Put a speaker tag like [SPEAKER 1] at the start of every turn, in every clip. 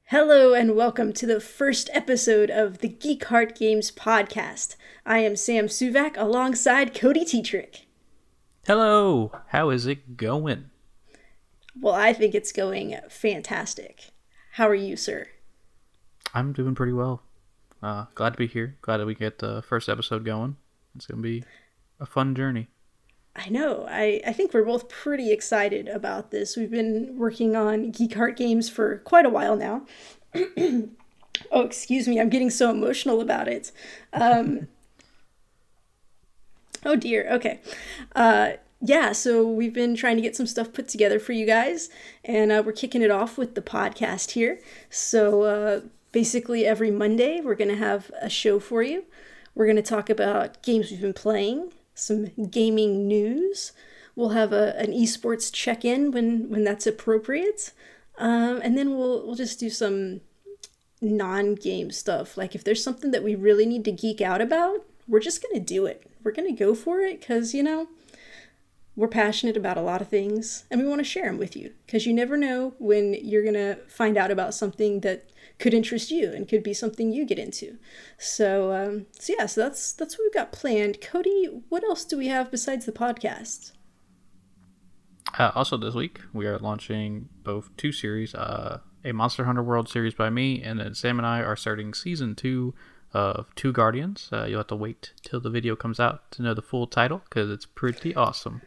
[SPEAKER 1] Hello and welcome to the first episode of the Geek Heart Games podcast. I am Sam Suvak alongside Cody Teetrick.
[SPEAKER 2] Hello, how is it going?
[SPEAKER 1] Well, I think it's going fantastic. How are you, sir?
[SPEAKER 2] I'm doing pretty well. Glad to be here. Glad that we get the first episode going. It's going to be a fun journey.
[SPEAKER 1] I know. I think we're both pretty excited about this. We've been working on Geek Heart Games for quite a while now. Oh, excuse me. I'm getting so emotional about it. Oh, dear. Okay. Yeah, so we've been trying to get some stuff put together for you guys, and we're kicking it off with the podcast here. So basically every Monday, we're going to have a show for you. We're going to talk about games we've been playing, some gaming news. We'll have an esports check-in when that's appropriate. And then we'll just do some non-game stuff. Like if there's something that we really need to geek out about, we're just going to do it. We're going to go for it because, you know, we're passionate about a lot of things and we want to share them with you because you never know when you're going to find out about something that could interest you and could be something you get into. So that's what we've got planned. Cody, what else do we have besides the podcast?
[SPEAKER 2] Also this week, we are launching both two series, a Monster Hunter World series by me, and then Sam and I are starting season 2 of Two Guardians. You'll have to wait till the video comes out to know the full title because it's pretty awesome.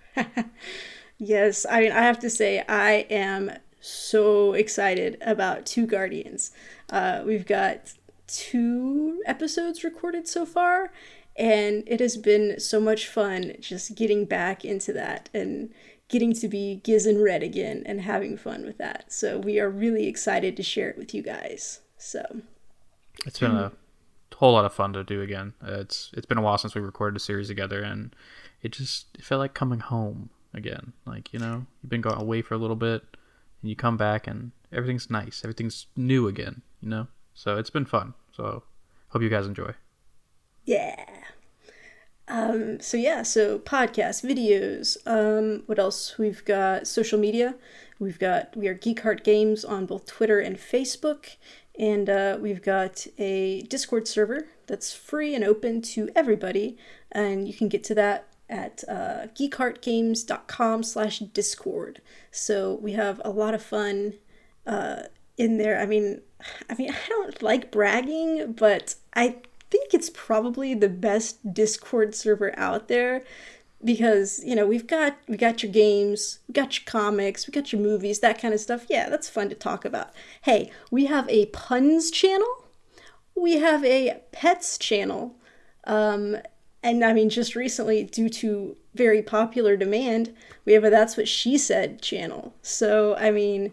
[SPEAKER 1] Yes, I mean, I have to say, I am so excited about Two Guardians. We've got 2 episodes recorded so far, and it has been so much fun just getting back into that and getting to be Giz and Red again and having fun with that. So we are really excited to share it with you guys. So
[SPEAKER 2] it's been a whole lot of fun to do again. It's been a while since we recorded a series together, and it felt like coming home again. Like, you know, you've been going away for a little bit and you come back and everything's nice. Everything's new again, you know? So it's been fun. So hope you guys enjoy.
[SPEAKER 1] Yeah. So podcasts, videos, what else? We've got social media. We are Geek Heart Games on both Twitter and Facebook. And we've got a Discord server that's free and open to everybody. And you can get to that at geekheartgames.com/Discord. So we have a lot of fun in there. I mean, I don't like bragging, but I think it's probably the best Discord server out there because, you know, we got your games, we got your comics, we got your movies, that kind of stuff. Yeah, that's fun to talk about. Hey, we have a puns channel, we have a pets channel, and I mean, just recently, due to very popular demand, we have a That's What She Said channel. So, I mean,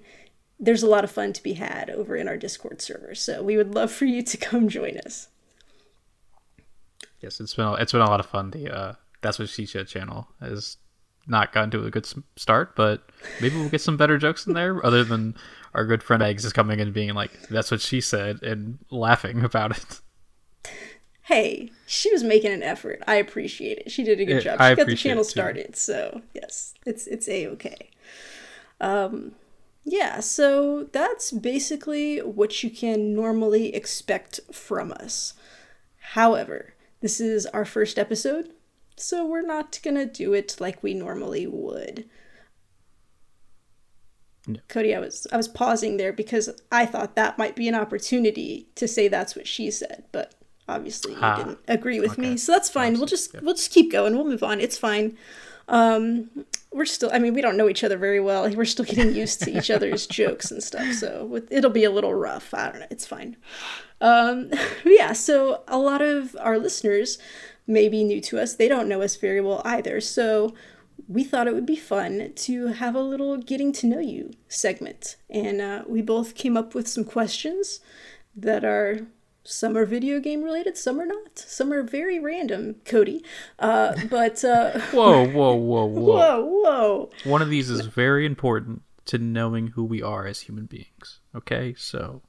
[SPEAKER 1] there's a lot of fun to be had over in our Discord server. So we would love for you to come join us.
[SPEAKER 2] Yes, it's been a lot of fun. The That's What She Said channel has not gotten to a good start, but maybe we'll get some better jokes in there other than our good friend Eggs is coming in and being like, that's what she said, and laughing about it.
[SPEAKER 1] Hey, she was making an effort. I appreciate it. She did a good job. She got the channel started, so yes, it's A-okay. Yeah, so that's basically what you can normally expect from us. However, this is our first episode, so we're not gonna do it like we normally would. No. Cody, I was pausing there because I thought that might be an opportunity to say that's what she said, but obviously you didn't agree with me, so that's fine. We'll just keep going. We'll move on. It's fine. We're still, I mean, we don't know each other very well. We're still getting used to each other's jokes and stuff, so it'll be a little rough. I don't know. It's fine. Yeah, so a lot of our listeners may be new to us. They don't know us very well either, so we thought it would be fun to have a little getting to know you segment. And we both came up with some questions that are, some are video game related, some are not. Some are very random, Cody. But
[SPEAKER 2] Whoa.
[SPEAKER 1] Whoa.
[SPEAKER 2] One of these is very important to knowing who we are as human beings. Okay, so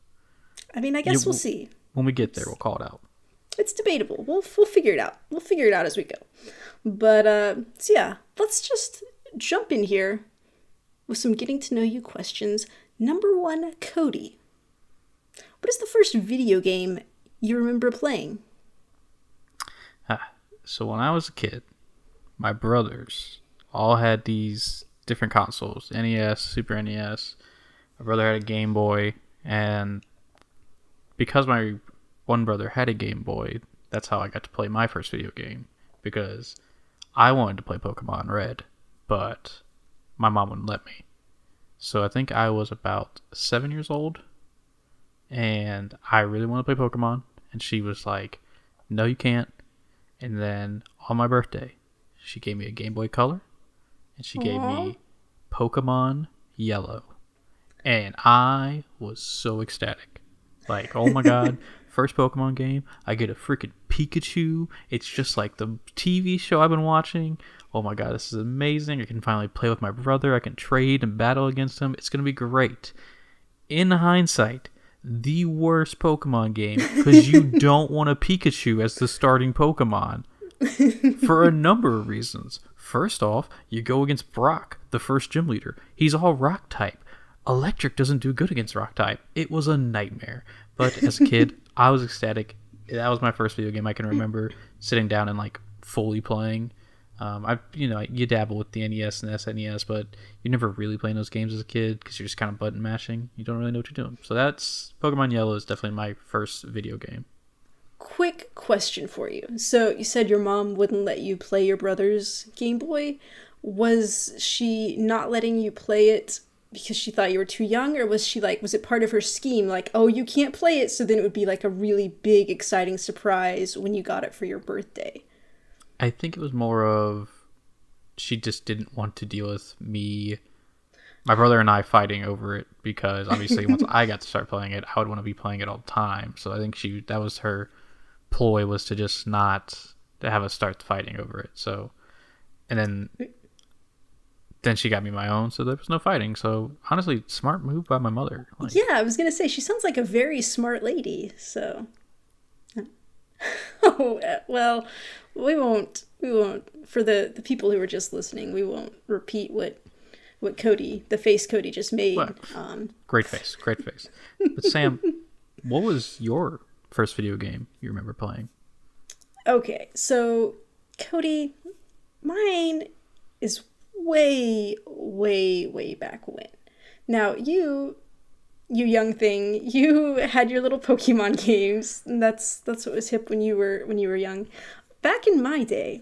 [SPEAKER 1] I mean, I guess we'll see.
[SPEAKER 2] When we get there, we'll call it out.
[SPEAKER 1] It's debatable. We'll figure it out. We'll figure it out as we go. But so yeah, let's just jump in here with some getting to know you questions. Number one, Cody. What is the first video game you remember playing?
[SPEAKER 2] So when I was a kid, my brothers all had these different consoles, NES, Super NES. My brother had a Game Boy, and because my one brother had a Game Boy, that's how I got to play my first video game, because I wanted to play Pokemon Red, but my mom wouldn't let me. So I think I was about 7 years old, and I really wanted to play Pokemon, and she was like, no, you can't. And then on my birthday, she gave me a Game Boy Color, and she gave me Pokemon Yellow. And I was so ecstatic. Like, oh my god, first Pokemon game, I get a freaking Pikachu. It's just like the TV show I've been watching. Oh my god, this is amazing. I can finally play with my brother. I can trade and battle against him. It's going to be great. In hindsight, the worst Pokemon game, because you don't want a Pikachu as the starting Pokemon for a number of reasons. First off, you go against Brock, the first gym leader. He's all rock type. Electric doesn't do good against rock type. It was a nightmare. But as a kid, I was ecstatic. That was my first video game I can remember sitting down and like fully playing. You dabble with the NES and SNES, but you're never really playing those games as a kid because you're just kind of button mashing. You don't really know what you're doing. So that's Pokemon Yellow is definitely my first video game.
[SPEAKER 1] Quick question for you. So you said your mom wouldn't let you play your brother's Game Boy. Was she not letting you play it because she thought you were too young, or was it part of her scheme, like, oh, you can't play it, so then it would be like a really big, exciting surprise when you got it for your birthday?
[SPEAKER 2] I think it was more of she just didn't want to deal with my brother and I fighting over it, because obviously once I got to start playing it, I would want to be playing it all the time. So I think that was her ploy, was to just not to have us start fighting over it. So, and then she got me my own, so there was no fighting. So honestly, smart move by my mother.
[SPEAKER 1] Yeah, I was gonna say she sounds like a very smart lady. So, oh well, we won't. For the people who are just listening, we won't repeat what Cody, the face Cody just made.
[SPEAKER 2] Well, great face. But Sam, what was your first video game you remember playing?
[SPEAKER 1] Okay, so Cody, mine is way back when. Now you young thing, you had your little Pokemon games, and that's what was hip when you were young. Back in my day,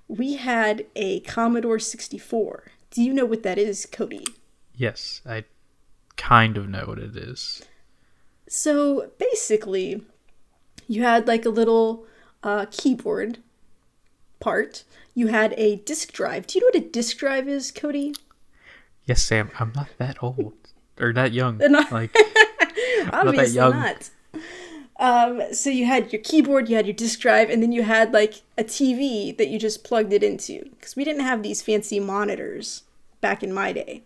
[SPEAKER 1] we had a Commodore 64. Do you know what that is, Cody?
[SPEAKER 2] Yes, I kind of know what it is.
[SPEAKER 1] So basically, you had like a little keyboard part. You had a disk drive. Do you know what a disk drive is, Cody?
[SPEAKER 2] Yes, Sam. I'm not that old or that young. Like,
[SPEAKER 1] obviously not. So you had your keyboard, you had your disk drive, and then you had like a TV that you just plugged it into, because we didn't have these fancy monitors back in my day.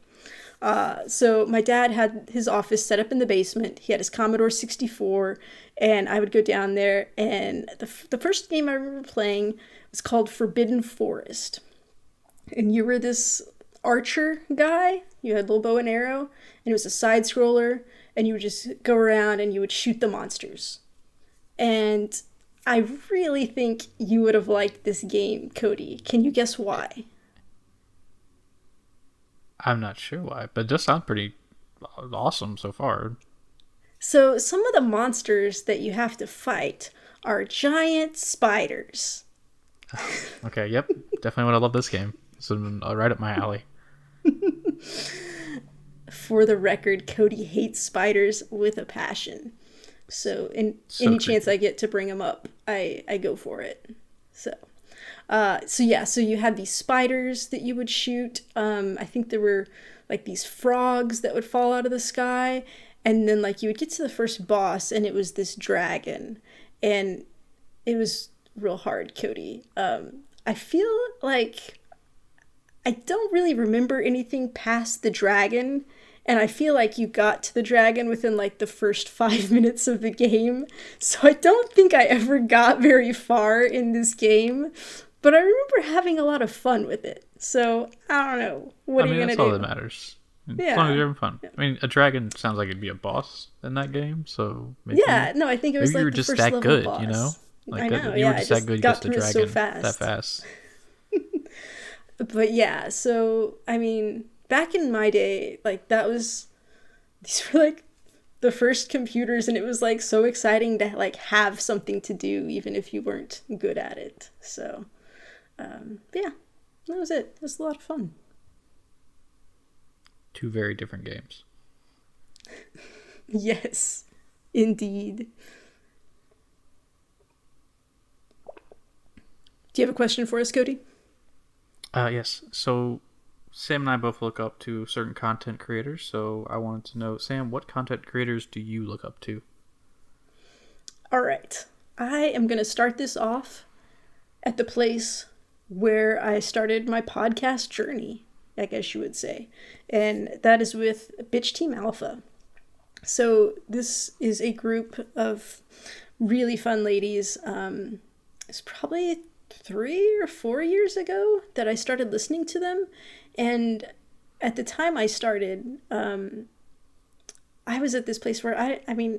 [SPEAKER 1] So my dad had his office set up in the basement. He had his Commodore 64, and I would go down there, and the first game I remember playing was called Forbidden Forest. And you were this archer guy. You had a little bow and arrow, and it was a side scroller, and you would just go around and you would shoot the monsters. And I really think you would have liked this game, Cody. Can you guess why?
[SPEAKER 2] I'm not sure why, but it does sound pretty awesome so far.
[SPEAKER 1] So some of the monsters that you have to fight are giant spiders.
[SPEAKER 2] Okay, yep. Definitely would have loved this game. This would have been right up my alley.
[SPEAKER 1] For the record, Cody hates spiders with a passion. So any chance I get to bring him up, I go for it. So you had these spiders that you would shoot. I think there were like these frogs that would fall out of the sky, and then like you would get to the first boss, and it was this dragon, and it was real hard, Cody. I feel like I don't really remember anything past the dragon. And I feel like you got to the dragon within like the first 5 minutes of the game. So I don't think I ever got very far in this game. but I remember having a lot of fun with it. So I don't know. What are you gonna
[SPEAKER 2] that's
[SPEAKER 1] do?
[SPEAKER 2] all that matters.
[SPEAKER 1] Yeah.
[SPEAKER 2] As long as you're having fun. I mean, a dragon sounds like it'd be a boss in that game, so maybe.
[SPEAKER 1] Yeah, no, I think it was
[SPEAKER 2] maybe you
[SPEAKER 1] like
[SPEAKER 2] were
[SPEAKER 1] the
[SPEAKER 2] just
[SPEAKER 1] first
[SPEAKER 2] that
[SPEAKER 1] level
[SPEAKER 2] good,
[SPEAKER 1] boss.
[SPEAKER 2] you know? Like
[SPEAKER 1] I know,
[SPEAKER 2] you
[SPEAKER 1] yeah,
[SPEAKER 2] were just
[SPEAKER 1] I
[SPEAKER 2] that
[SPEAKER 1] just
[SPEAKER 2] good
[SPEAKER 1] got
[SPEAKER 2] against the
[SPEAKER 1] through it so
[SPEAKER 2] dragon
[SPEAKER 1] fast.
[SPEAKER 2] that fast.
[SPEAKER 1] But yeah, so I mean, back in my day, like these were like the first computers, and it was like so exciting to like have something to do even if you weren't good at it. So yeah, that was it. It was a lot of fun.
[SPEAKER 2] Two very different games.
[SPEAKER 1] Yes, indeed. Do you have a question for us, Cody?
[SPEAKER 2] Yes. So Sam and I both look up to certain content creators. So I wanted to know, Sam, what content creators do you look up to?
[SPEAKER 1] All right. I am going to start this off at the place where I started my podcast journey, I guess you would say. And that is with Bitch Team Alpha. So this is a group of really fun ladies. It's probably 3 or 4 years ago that I started listening to them. And at the time I started, I was at this place where I mean,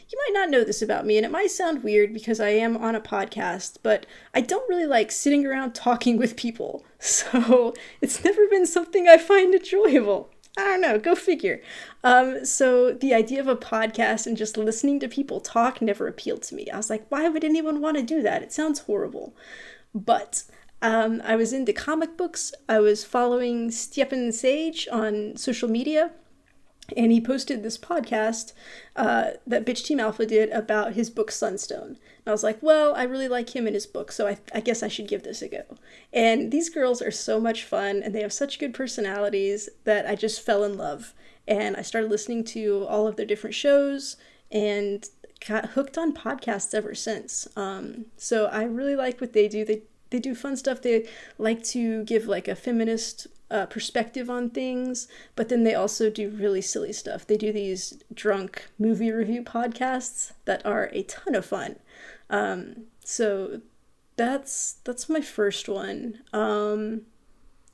[SPEAKER 1] you might not know this about me, and it might sound weird because I am on a podcast, but I don't really like sitting around talking with people. So it's never been something I find enjoyable. I don't know, go figure. So the idea of a podcast and just listening to people talk never appealed to me. I was like, why would anyone want to do that? It sounds horrible. But I was into comic books. I was following Stjepan Sage on social media, and he posted this podcast that Bitch Team Alpha did about his book Sunstone. And I was like, well, I really like him and his book, so I guess I should give this a go. And these girls are so much fun, and they have such good personalities that I just fell in love. And I started listening to all of their different shows and got hooked on podcasts ever since. So I really like what they do. They do fun stuff. They like to give like a feminist perspective on things, but then they also do really silly stuff. They do these drunk movie review podcasts that are a ton of fun. So that's my first one.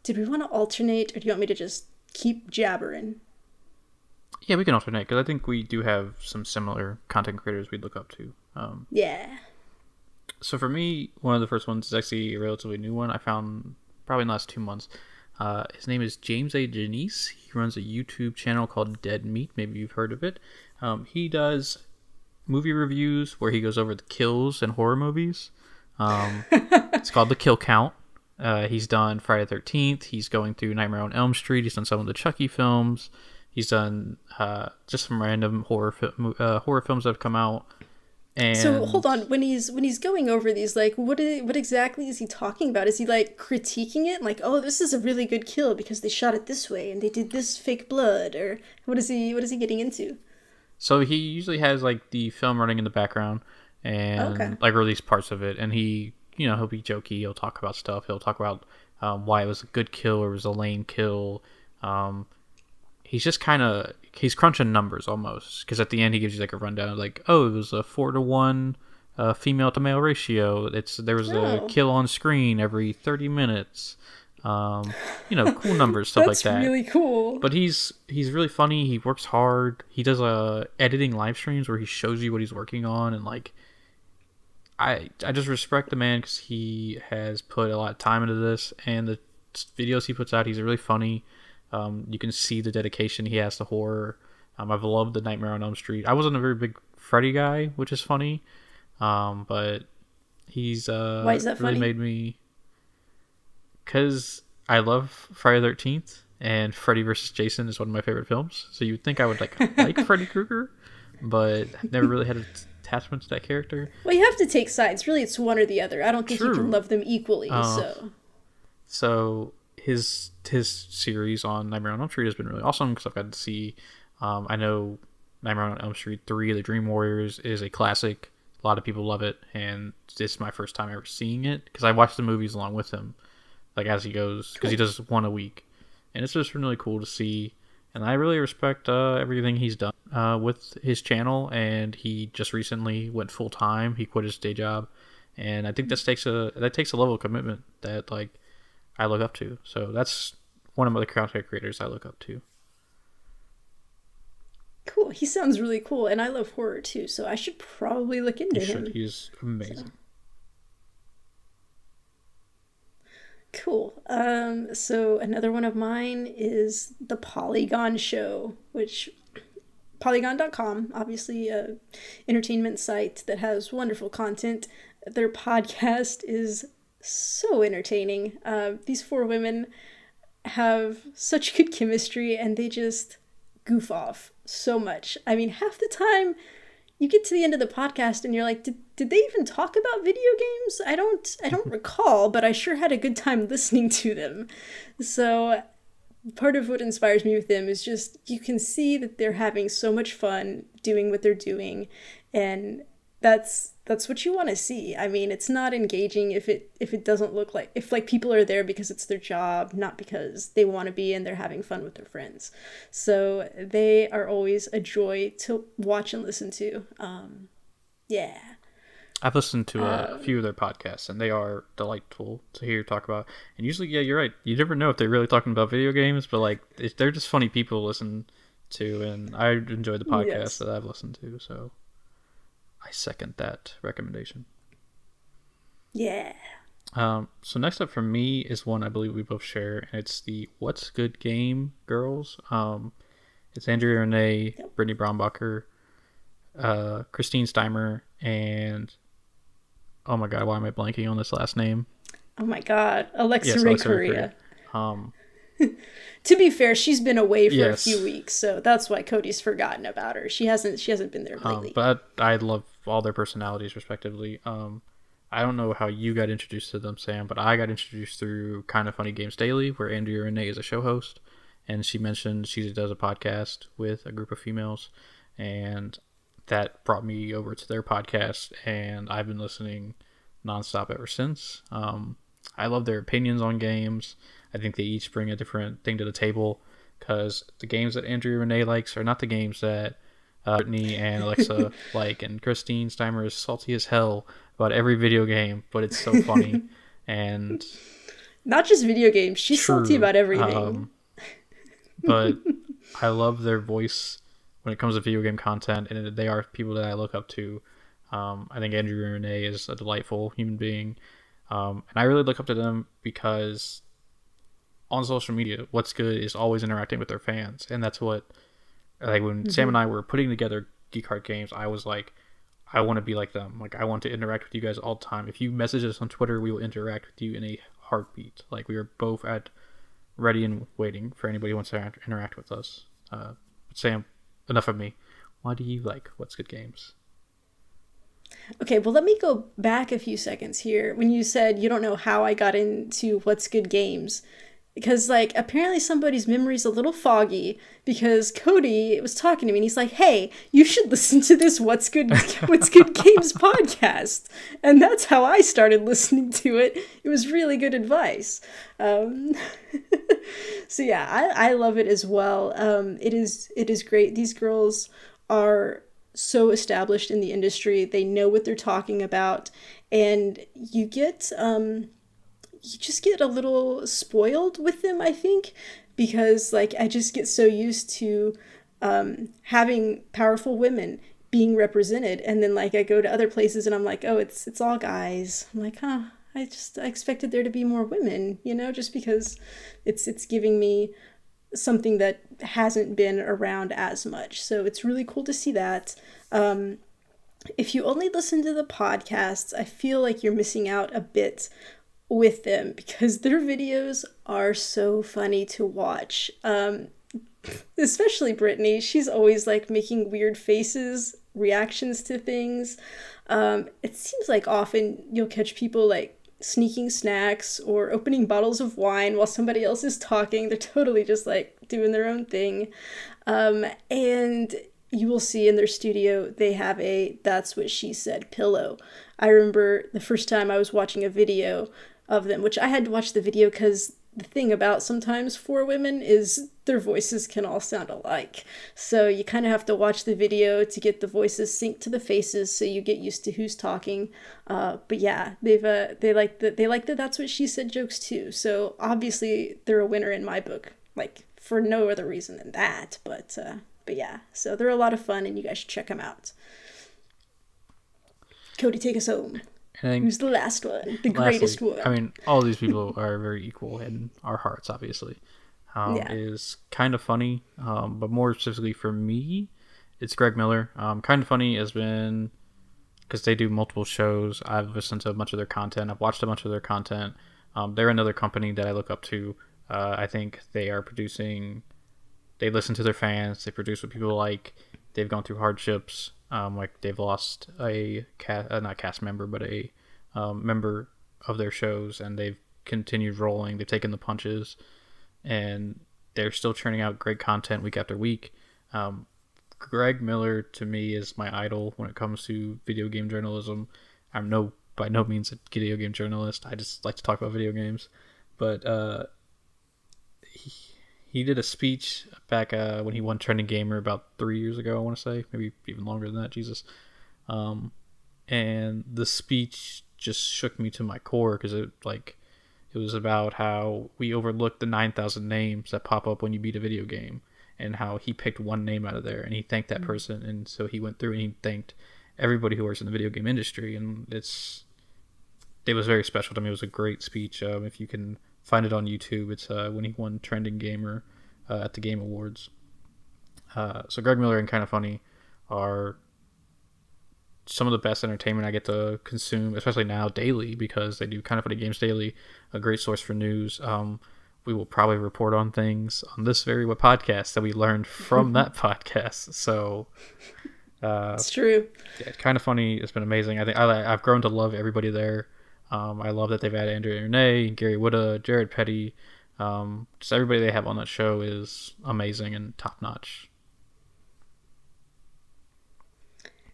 [SPEAKER 1] Did we want to alternate, or do you want me to just keep jabbering?
[SPEAKER 2] Yeah, we can alternate because I think we do have some similar content creators we look up to.
[SPEAKER 1] Yeah.
[SPEAKER 2] So for me, one of the first ones is actually a relatively new one. I found probably in the last 2 months. His name is James A. Janice. He runs a YouTube channel called Dead Meat. Maybe you've heard of it. He does movie reviews where he goes over the kills in horror movies. It's called The Kill Count. He's done Friday the 13th. He's going through Nightmare on Elm Street. He's done some of the Chucky films. He's done just some random horror films that have come out. And
[SPEAKER 1] so hold on, when he's going over these, like, what exactly is he talking about? Is he like critiquing it, like, oh, this is a really good kill because they shot it this way and they did this fake blood, or what is he getting into?
[SPEAKER 2] So he usually has like the film running in the background and like release parts of it, and he'll be jokey. He'll talk about stuff. He'll talk about why it was a good kill or it was a lame kill. He's just he's crunching numbers almost, because at the end he gives you like a rundown, like, oh, it was a 4-to-1 female to male ratio. There was a kill on screen every 30 minutes. Cool numbers, stuff like that.
[SPEAKER 1] That's really cool.
[SPEAKER 2] But he's really funny. He works hard. He does editing live streams where he shows you what he's working on, and like, I just respect the man because he has put a lot of time into this, and the videos he puts out, he's really funny. You can see the dedication he has to horror. I've loved the Nightmare on Elm Street. I wasn't a very big Freddy guy, which is funny. But he's
[SPEAKER 1] why is that
[SPEAKER 2] really
[SPEAKER 1] funny?
[SPEAKER 2] made me, because I love Friday the 13th, and Freddy vs. Jason is one of my favorite films. So you'd think I would like Freddy Krueger, but I've never really had an attachment to that character.
[SPEAKER 1] Well, you have to take sides. Really, it's one or the other. I don't think you can love them equally.
[SPEAKER 2] So his series on Nightmare on Elm Street has been really awesome because I've gotten to see. I know Nightmare on Elm Street 3, The Dream Warriors, is a classic. A lot of people love it, and it's my first time ever seeing it because I watched the movies along with him, like as he goes, because he does one a week, and it's just really cool to see. And I really respect everything he's done with his channel, and he just recently went full time. He quit his day job And I think that takes a level of commitment that like I look up to. So that's one of the content creators I look up to.
[SPEAKER 1] Cool. He sounds really cool, and I love horror too, so I should probably look into him.
[SPEAKER 2] He's amazing.
[SPEAKER 1] Cool. So another one of mine is the Polygon Show, which Polygon.com, obviously a entertainment site that has wonderful content. Their podcast is so entertaining. These four women have such good chemistry, and they just goof off so much. I mean, half the time you get to the end of the podcast and you're like, did they even talk about video games? I don't recall, but I sure had a good time listening to them. So part of what inspires me with them is just you can see that they're having so much fun doing what they're doing, and that's what you want to see. I mean, it's not engaging if it doesn't look like, if like people are there because it's their job, not because they want to be and they're having fun with their friends. So they are always a joy to watch and listen to. Yeah.
[SPEAKER 2] I've listened to a few of their podcasts, and they are delightful to hear talk about. And usually, yeah, you're right. You never know if they're really talking about video games, but like they're just funny people to listen to, and I enjoy the podcasts that I've listened to. So I second that recommendation.
[SPEAKER 1] Yeah.
[SPEAKER 2] So next up for me is one I believe we both share, and it's the What's Good Game Girls. It's Andrea Renee, Brittany Brombacher, Christine Steimer, and oh my god, why am I blanking on this last name?
[SPEAKER 1] Oh my god, Alexa Ray Correa.
[SPEAKER 2] To
[SPEAKER 1] be fair, she's been away for a few weeks, so that's why Cody's forgotten about her. She hasn't been there lately.
[SPEAKER 2] But I love all their personalities respectively. I don't know how you got introduced to them, Sam, but I got introduced through Kind of Funny Games Daily, where Andrea Renee is a show host, and she mentioned she does a podcast with a group of females, and that brought me over to their podcast, and I've been listening nonstop ever since. I love their opinions on games. I think they each bring a different thing to the table, because the games that Andrea Renee likes are not the games that Brittany and Alexa like, and Christine Steimer is salty as hell about every video game, but it's so funny. And
[SPEAKER 1] not just video games, she's salty about everything.
[SPEAKER 2] But I love their voice when it comes to video game content, and they are people that I look up to. I think Andrea Renee is a delightful human being, and I really look up to them because on social media, What's Good is always interacting with their fans, and that's what, like, when Sam and I were putting together Geek Heart Games, I was like, I want to be like them. Like, I want to interact with you guys all the time. If you message us on Twitter, we will interact with you in a heartbeat. Like, we are both ready and waiting for anybody who wants to interact with us. But Sam, enough of me. Why do you like What's Good Games?
[SPEAKER 1] Okay, well, let me go back a few seconds here. When you said you don't know how I got into What's Good Games, because, like, apparently somebody's memory's a little foggy, because Cody was talking to me and he's like, hey, you should listen to this What's Good Games podcast. And that's how I started listening to it. It was really good advice. So yeah, I love it as well. It is great. These girls are so established in the industry. They know what they're talking about, and you just get a little spoiled with them, I think, because, like, I just get so used to having powerful women being represented, and then, like, I go to other places and I'm like, oh, it's all guys. I'm like, I expected there to be more women, just because it's giving me something that hasn't been around as much. So it's really cool to see that. If you only listen to the podcasts, I feel like you're missing out a bit with them, because their videos are so funny to watch. Especially Brittany, she's always like making weird faces, reactions to things. It seems like often you'll catch people like sneaking snacks or opening bottles of wine while somebody else is talking. They're totally just like doing their own thing. And you will see in their studio, they have a That's What She Said pillow. I remember the first time I was watching a video of them, which I had to watch the video because the thing about sometimes four women is their voices can all sound alike. So you kind of have to watch the video to get the voices synced to the faces, so you get used to who's talking. But yeah, they like the that's what she said jokes too. So obviously they're a winner in my book, like for no other reason than that. But yeah, so they're a lot of fun, and you guys should check them out. Cody, take us home. Who's the last one? The greatest one.
[SPEAKER 2] I mean, all these people are very equal in our hearts, obviously. Is Kind of Funny, but more specifically for me, it's Greg Miller. Kind of Funny has been, because they do multiple shows, I've listened to a bunch of their content. I've watched a bunch of their content. They're another company that I look up to. I think they are producing, they listen to their fans, they produce what people like, they've gone through hardships. Like they've lost a not cast member, but a member of their shows, and they've continued rolling. They've taken the punches, and they're still churning out great content week after week. Greg Miller, to me, is my idol when it comes to video game journalism. I'm by no means a video game journalist. I just like to talk about video games. But he did a speech back when he won Trending Gamer about 3 years ago, I want to say. Maybe even longer than that, Jesus. And the speech just shook me to my core, because it was about how we overlook the 9,000 names that pop up when you beat a video game, and how he picked one name out of there and he thanked that person. And so he went through and he thanked everybody who works in the video game industry, and it was very special to me. It was a great speech. If you can find it on YouTube, it's when he won Trending Gamer at the Game Awards. So Greg Miller and Kind of Funny are some of the best entertainment I get to consume, especially now, daily, because they do Kind of Funny Games Daily, a great source for news. We will probably report on things on this very podcast that we learned from that podcast. So
[SPEAKER 1] it's true.
[SPEAKER 2] Yeah, Kind of Funny has been amazing. I think I've grown to love everybody there. I love that they've added Andrea Renee, Gary Whitta, Jared Petty. Just everybody they have on that show is amazing and top notch.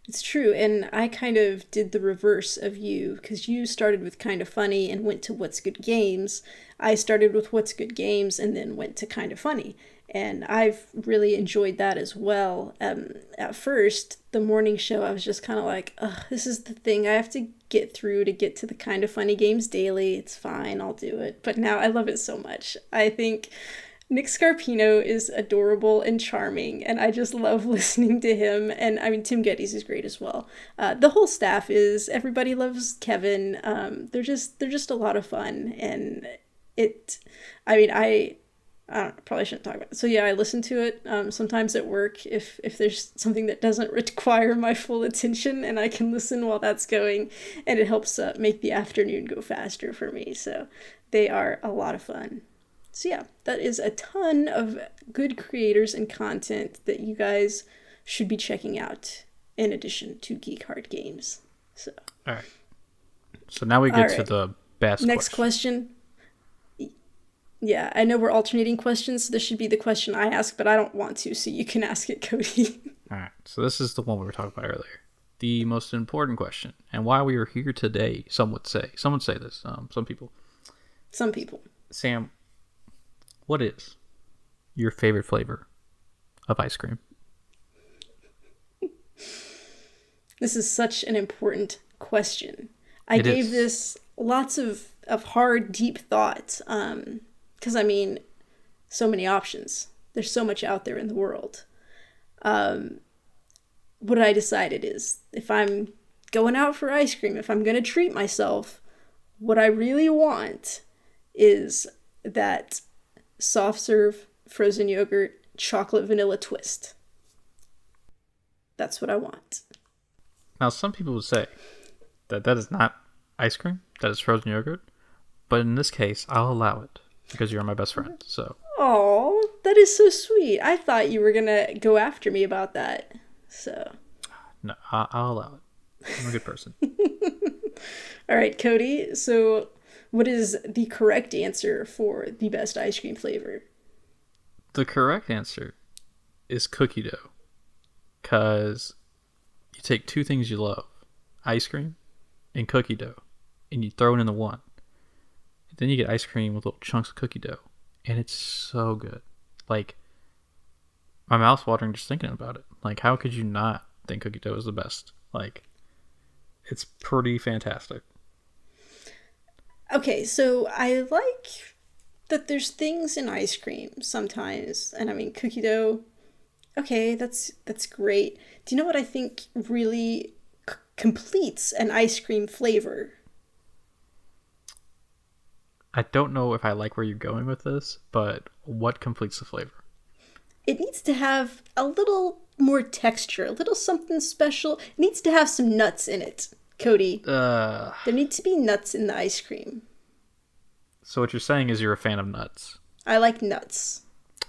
[SPEAKER 1] It's true, and I kind of did the reverse of you, because you started with Kind of Funny and went to What's Good Games. I started with What's Good Games and then went to Kind of Funny, and I've really enjoyed that as well. At first, the morning show, I was just kind of like, ugh, this is the thing I have to get through to get to the Kind of Funny Games Daily. It's fine, I'll do it. But now I love it so much. I think Nick Scarpino is adorable and charming, and I just love listening to him. And I mean, Tim Geddes is great as well. The whole staff everybody loves Kevin. They're just a lot of fun, and I don't know, probably shouldn't talk about it. So yeah, I listen to it sometimes at work if there's something that doesn't require my full attention, and I can listen while that's going, and it helps make the afternoon go faster for me. So they are a lot of fun. So yeah, that is a ton of good creators and content that you guys should be checking out in addition to Geek Heart Games. So
[SPEAKER 2] all right. So now we get to the best
[SPEAKER 1] next question. Yeah, I know we're alternating questions, so this should be the question I ask, but I don't want to, so you can ask it, Cody.
[SPEAKER 2] All right. So this is the one we were talking about earlier. The most important question, and why we are here today, some would say. Some would say this. Some people. Sam, what is your favorite flavor of ice cream?
[SPEAKER 1] This is such an important question. I gave this lots of hard, deep thought, because, I mean, so many options. There's so much out there in the world. What I decided is, if I'm going out for ice cream, if I'm going to treat myself, what I really want is that soft serve frozen yogurt chocolate vanilla twist. That's what I want.
[SPEAKER 2] Now, some people would say that is not ice cream, that is frozen yogurt, but in this case, I'll allow it because you're my best friend. So.
[SPEAKER 1] Oh, that is so sweet. I thought you were gonna go after me about that. So.
[SPEAKER 2] No, I'll allow it. I'm a good person.
[SPEAKER 1] All right, Cody. So, what is the correct answer for the best ice cream flavor?
[SPEAKER 2] The correct answer is cookie dough, because you take two things you love, ice cream and cookie dough, and you throw it into one. Then you get ice cream with little chunks of cookie dough, and it's so good. Like, my mouth's watering just thinking about it. Like, how could you not think cookie dough is the best? Like, it's pretty fantastic.
[SPEAKER 1] Okay, so I like that there's things in ice cream sometimes, and I mean cookie dough. Okay, that's great. Do you know what I think really completes an ice cream flavor?
[SPEAKER 2] I don't know if I like where you're going with this, but what completes the flavor?
[SPEAKER 1] It needs to have a little more texture, a little something special. It needs to have some nuts in it, Cody. There need to be nuts in the ice cream.
[SPEAKER 2] So what you're saying is you're a fan of nuts.
[SPEAKER 1] I like nuts.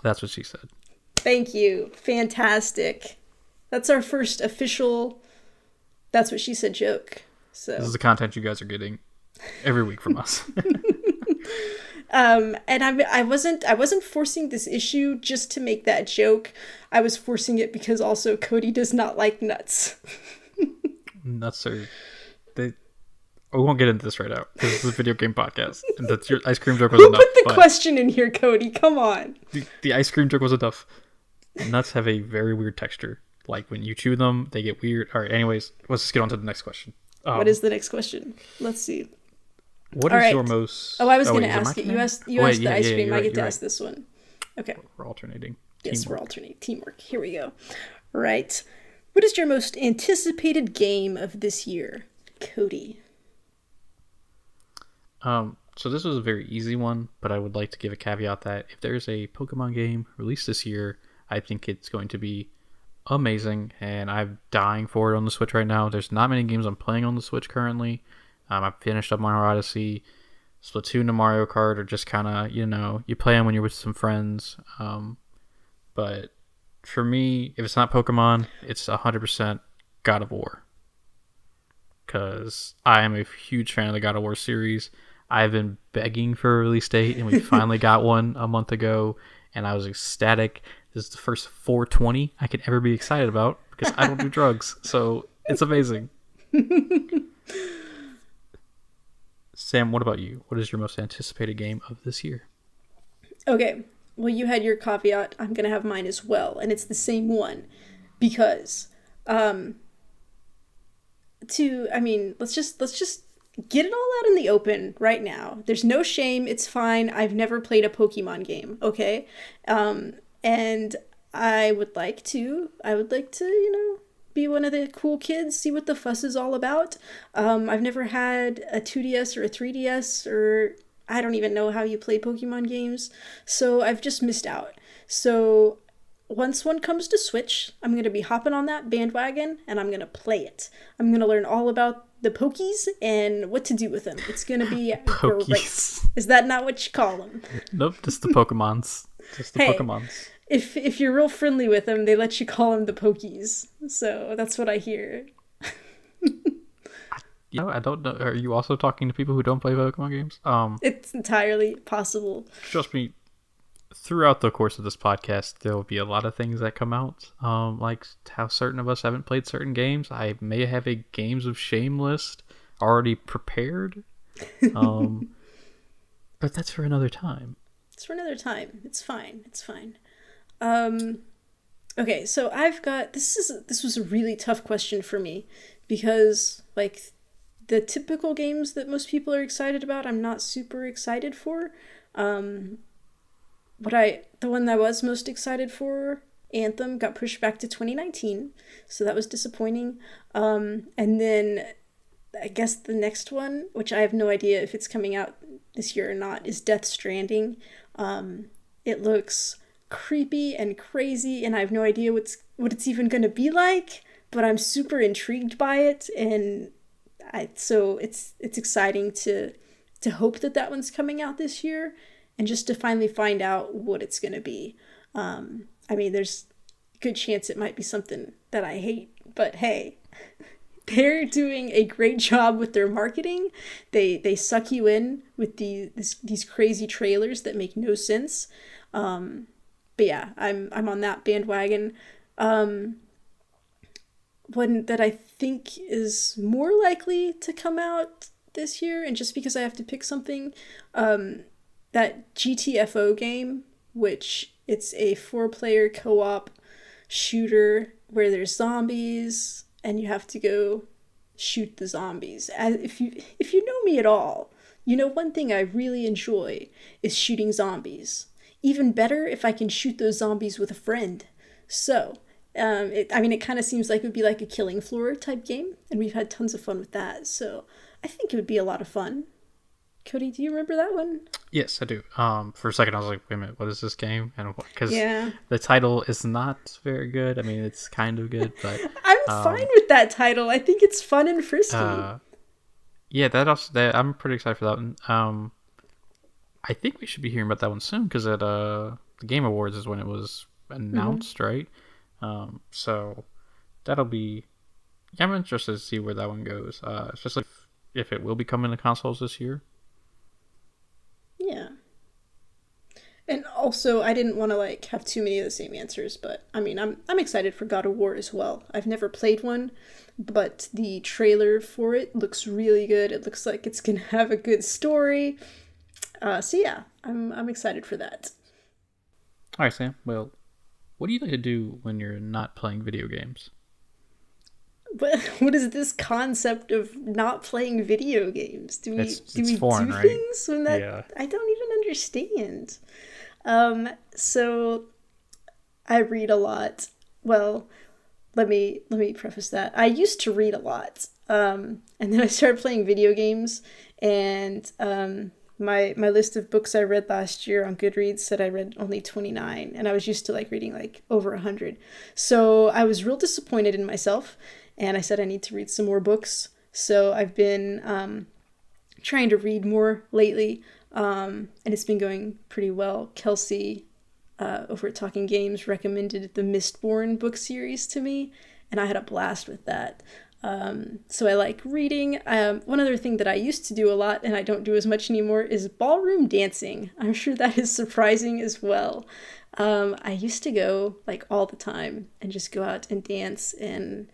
[SPEAKER 2] That's what she said.
[SPEAKER 1] Thank you. Fantastic. That's our first official That's What She Said joke. So
[SPEAKER 2] this is the content you guys are getting every week from us.
[SPEAKER 1] And I wasn't forcing this issue just to make that joke. I was forcing it because also Cody does not like nuts.
[SPEAKER 2] Nuts are we won't get into this right now because this is a video game podcast, and that's your ice cream joke was enough.
[SPEAKER 1] Who put the question in here, Cody? Come on.
[SPEAKER 2] The ice cream joke was enough. Nuts have a very weird texture. Like when you chew them, they get weird. All right. Anyways, let's just get on to the next question.
[SPEAKER 1] What is the next question? Let's see.
[SPEAKER 2] What is your most?
[SPEAKER 1] Oh, I was going to ask it. You asked the ice cream. I get to ask this one. Okay.
[SPEAKER 2] We're alternating.
[SPEAKER 1] Yes, we're alternating. Teamwork. Here we go. All right. What is your most anticipated game of this year, Cody?
[SPEAKER 2] So this was a very easy one, but I would like to give a caveat that if there's a Pokemon game released this year, I think it's going to be amazing, and I'm dying for it on the Switch right now. There's not many games I'm playing on the Switch currently. I finished up Mario Odyssey. Splatoon and Mario Kart are just kind of, you play them when you're with some friends. But for me, if it's not Pokemon, it's 100% God of War. Because I am a huge fan of the God of War series. I've been begging for a release date, and we finally got one a month ago, and I was ecstatic. This is the first 420 I could ever be excited about because I don't do drugs, so it's amazing. Sam, what about you? What is your most anticipated game of this year?
[SPEAKER 1] Okay, well, you had your caveat. I'm going to have mine as well, and it's the same one because let's just get it all out in the open right now. There's no shame. It's fine. I've never played a Pokemon game, okay? And I would like to, be one of the cool kids, see what the fuss is all about. I've never had a 2DS or a 3DS, or I don't even know how you play Pokemon games, so I've just missed out. So once one comes to Switch, I'm going to be hopping on that bandwagon, and I'm going to play it. I'm going to learn all about the Pokies and what to do with them. It's going to be great. Is that not what you call them?
[SPEAKER 2] Nope, just the Pokemons. Just the Pokemons.
[SPEAKER 1] If you're real friendly with them, they let you call them the Pokies. So that's what I hear.
[SPEAKER 2] I don't know. Are you also talking to people who don't play Pokemon games?
[SPEAKER 1] It's entirely possible.
[SPEAKER 2] Trust me, throughout the course of this podcast, there will be a lot of things that come out. Like how certain of us haven't played certain games. I may have a games of shame list already prepared. But that's for another time.
[SPEAKER 1] It's for another time. It's fine. It's fine. Okay, so I've got this was a really tough question for me because like the typical games that most people are excited about, I'm not super excited for. The one that I was most excited for, Anthem, got pushed back to 2019, so that was disappointing. And then I guess the next one, which I have no idea if it's coming out this year or not, is Death Stranding. It looks creepy and crazy, and I have no idea what it's even going to be like, but I'm super intrigued by it, and so it's exciting to hope that one's coming out this year, and just to finally find out what it's going to be. I mean, there's a good chance it might be something that I hate, but hey, they're doing a great job with their marketing. They suck you in with these crazy trailers that make no sense. But yeah, I'm on that bandwagon. One that I think is more likely to come out this year, and just because I have to pick something, that GTFO game, which it's a 4-player co-op shooter where there's zombies and you have to go shoot the zombies. If you know me at all, you know one thing I really enjoy is shooting zombies. Even better if I can shoot those zombies with a friend. So, it kind of seems like it would be like a Killing Floor type game, and we've had tons of fun with that. So I think it would be a lot of fun. Cody, do you remember that one?
[SPEAKER 2] Yes, I do. For a second, I was like, "Wait a minute, what is this game?" And because
[SPEAKER 1] Yeah.
[SPEAKER 2] the title is not very good. I mean, it's kind of good, but
[SPEAKER 1] I'm fine with that title. I think it's fun and frisky.
[SPEAKER 2] Yeah, I'm pretty excited for that one. I think we should be hearing about that one soon because at the Game Awards is when it was announced, right? So that'll be. Yeah, I'm interested to see where that one goes, especially if it will be coming to consoles this year.
[SPEAKER 1] Yeah. And also, I didn't want to have too many of the same answers, but I mean, I'm excited for God of War as well. I've never played one, but the trailer for it looks really good. It looks like it's gonna have a good story. So yeah, I'm excited for that.
[SPEAKER 2] All right, Sam. Well, what do you like to do when you're not playing video games?
[SPEAKER 1] But what is this concept of not playing video games? Do we
[SPEAKER 2] It's foreign,
[SPEAKER 1] do
[SPEAKER 2] right?
[SPEAKER 1] things when that?
[SPEAKER 2] Yeah.
[SPEAKER 1] I don't even understand. So I read a lot. Well, let me preface that. I used to read a lot. And then I started playing video games, and my list of books I read last year on Goodreads said I read only 29, and I was used to reading over 100. So I was real disappointed in myself, and I said I need to read some more books. So I've been trying to read more lately, and it's been going pretty well. Kelsey over at Talking Games recommended the Mistborn book series to me, and I had a blast with that. So I like reading. One other thing that I used to do a lot and I don't do as much anymore is ballroom dancing. I'm sure that is surprising as well. I used to go all the time and just go out and dance, and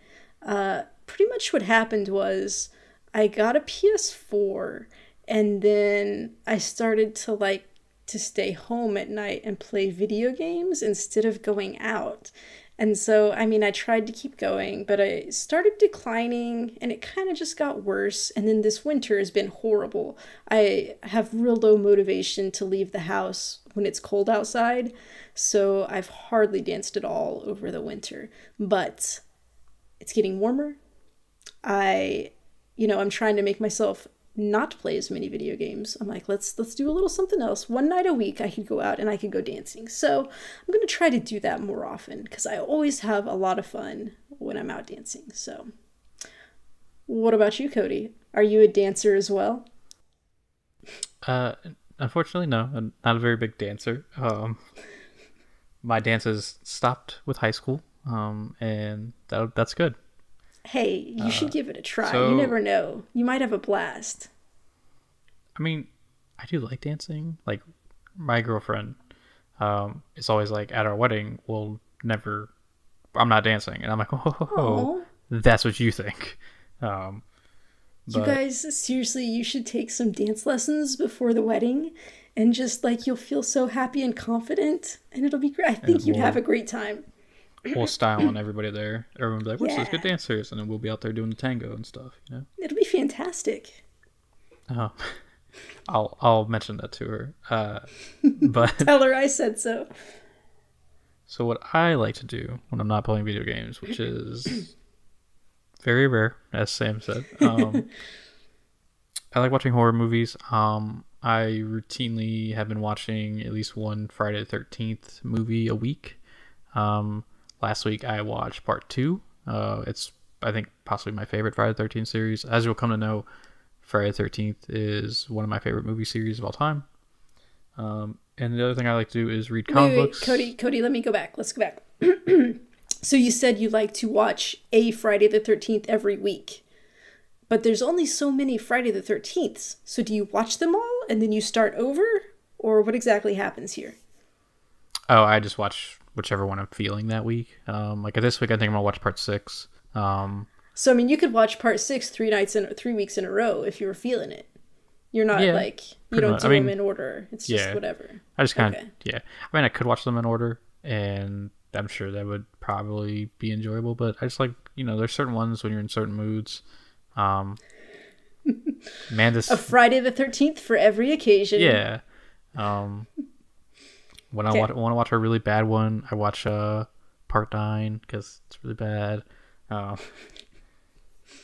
[SPEAKER 1] pretty much what happened was I got a PS4, and then I started to stay home at night and play video games instead of going out. And so, I tried to keep going, but I started declining, and it kind of just got worse. And then this winter has been horrible. I have real low motivation to leave the house when it's cold outside, so I've hardly danced at all over the winter. But it's getting warmer. I'm trying to make myself not play as many video games. I'm like, let's do a little something else. One night a week I could go out and I could go dancing. So I'm going to try to do that more often because I always have a lot of fun when I'm out dancing. So what about you, Cody? Are you a dancer as well?
[SPEAKER 2] Unfortunately, no. I'm not a very big dancer. My dances stopped with high school, and that's good.
[SPEAKER 1] Hey, you should give it a try.
[SPEAKER 2] So,
[SPEAKER 1] you never know. You might have a blast.
[SPEAKER 2] I do like dancing. My girlfriend is always at our wedding, I'm not dancing. And I'm like, oh, that's what you think.
[SPEAKER 1] You guys, seriously, you should take some dance lessons before the wedding, and just you'll feel so happy and confident, and it'll be great. I think you'd have a great time.
[SPEAKER 2] We'll style on everybody there. Everyone's like, what's those good dancers? And then we'll be out there doing the tango and stuff,
[SPEAKER 1] It'll be fantastic.
[SPEAKER 2] Oh, I'll mention that to her. But
[SPEAKER 1] tell her I said so.
[SPEAKER 2] So what I like to do when I'm not playing video games, which is very rare, as Sam said, I like watching horror movies. I routinely have been watching at least one Friday the 13th movie a week. Last week I watched part 2. It's, I think, possibly my favorite Friday the 13th series. As you'll come to know, Friday the 13th is one of my favorite movie series of all time. And the other thing I like to do is read comic books.
[SPEAKER 1] Cody, let me go back. Let's go back. So you said you like to watch a Friday the 13th every week. But there's only so many Friday the 13ths. So do you watch them all and then you start over? Or what exactly happens here?
[SPEAKER 2] Oh, I just watch whichever one I'm feeling that week. This week I think I'm gonna watch part 6.
[SPEAKER 1] So So I mean, you could watch part 6 3 weeks in a row if you were feeling it. You're not
[SPEAKER 2] Yeah,
[SPEAKER 1] like you
[SPEAKER 2] pretty
[SPEAKER 1] don't
[SPEAKER 2] much.
[SPEAKER 1] do
[SPEAKER 2] I mean,
[SPEAKER 1] them in order. It's just
[SPEAKER 2] yeah.
[SPEAKER 1] whatever.
[SPEAKER 2] I just kind of,
[SPEAKER 1] Okay.
[SPEAKER 2] yeah. I mean, I could watch them in order, and I'm sure that would probably be enjoyable, but I just like, there's certain ones when you're in certain moods. Um, man,
[SPEAKER 1] A Friday the 13th for every occasion.
[SPEAKER 2] yeah. Um, when I want to watch a really bad one, I watch Part 9 because it's really bad.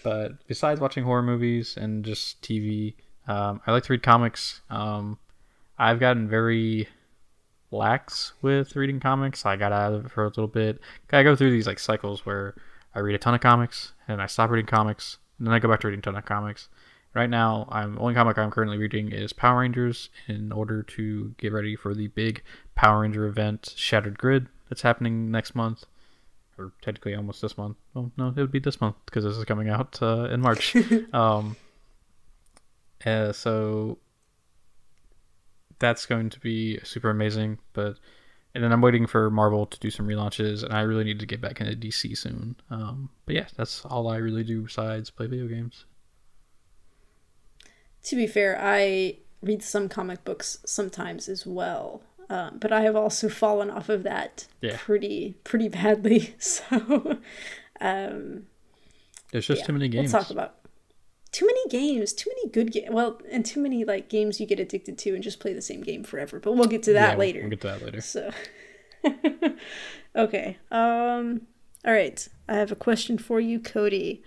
[SPEAKER 2] But besides watching horror movies and just TV, I like to read comics. I've gotten very lax with reading comics. I got out of it for a little bit. I go through these like cycles where I read a ton of comics and I stop reading comics, and then I go back to reading a ton of comics. Right now, the only comic I'm currently reading is Power Rangers in order to get ready for the big Power Ranger event, Shattered Grid, that's happening next month, or technically almost this month. Well, no, it would be this month because this is coming out in March. So that's going to be super amazing. And then I'm waiting for Marvel to do some relaunches, and I really need to get back into DC soon. But yeah, that's all I really do besides play video games.
[SPEAKER 1] To be fair, I read some comic books sometimes as well, but I have also fallen off of that pretty badly. So
[SPEAKER 2] there's just too many games.
[SPEAKER 1] We'll talk about too many games, too many good games. Well, and too many like games you get addicted to and just play the same game forever. But we'll get to that later.
[SPEAKER 2] We'll get to that later.
[SPEAKER 1] So okay. All right. I have a question for you, Cody.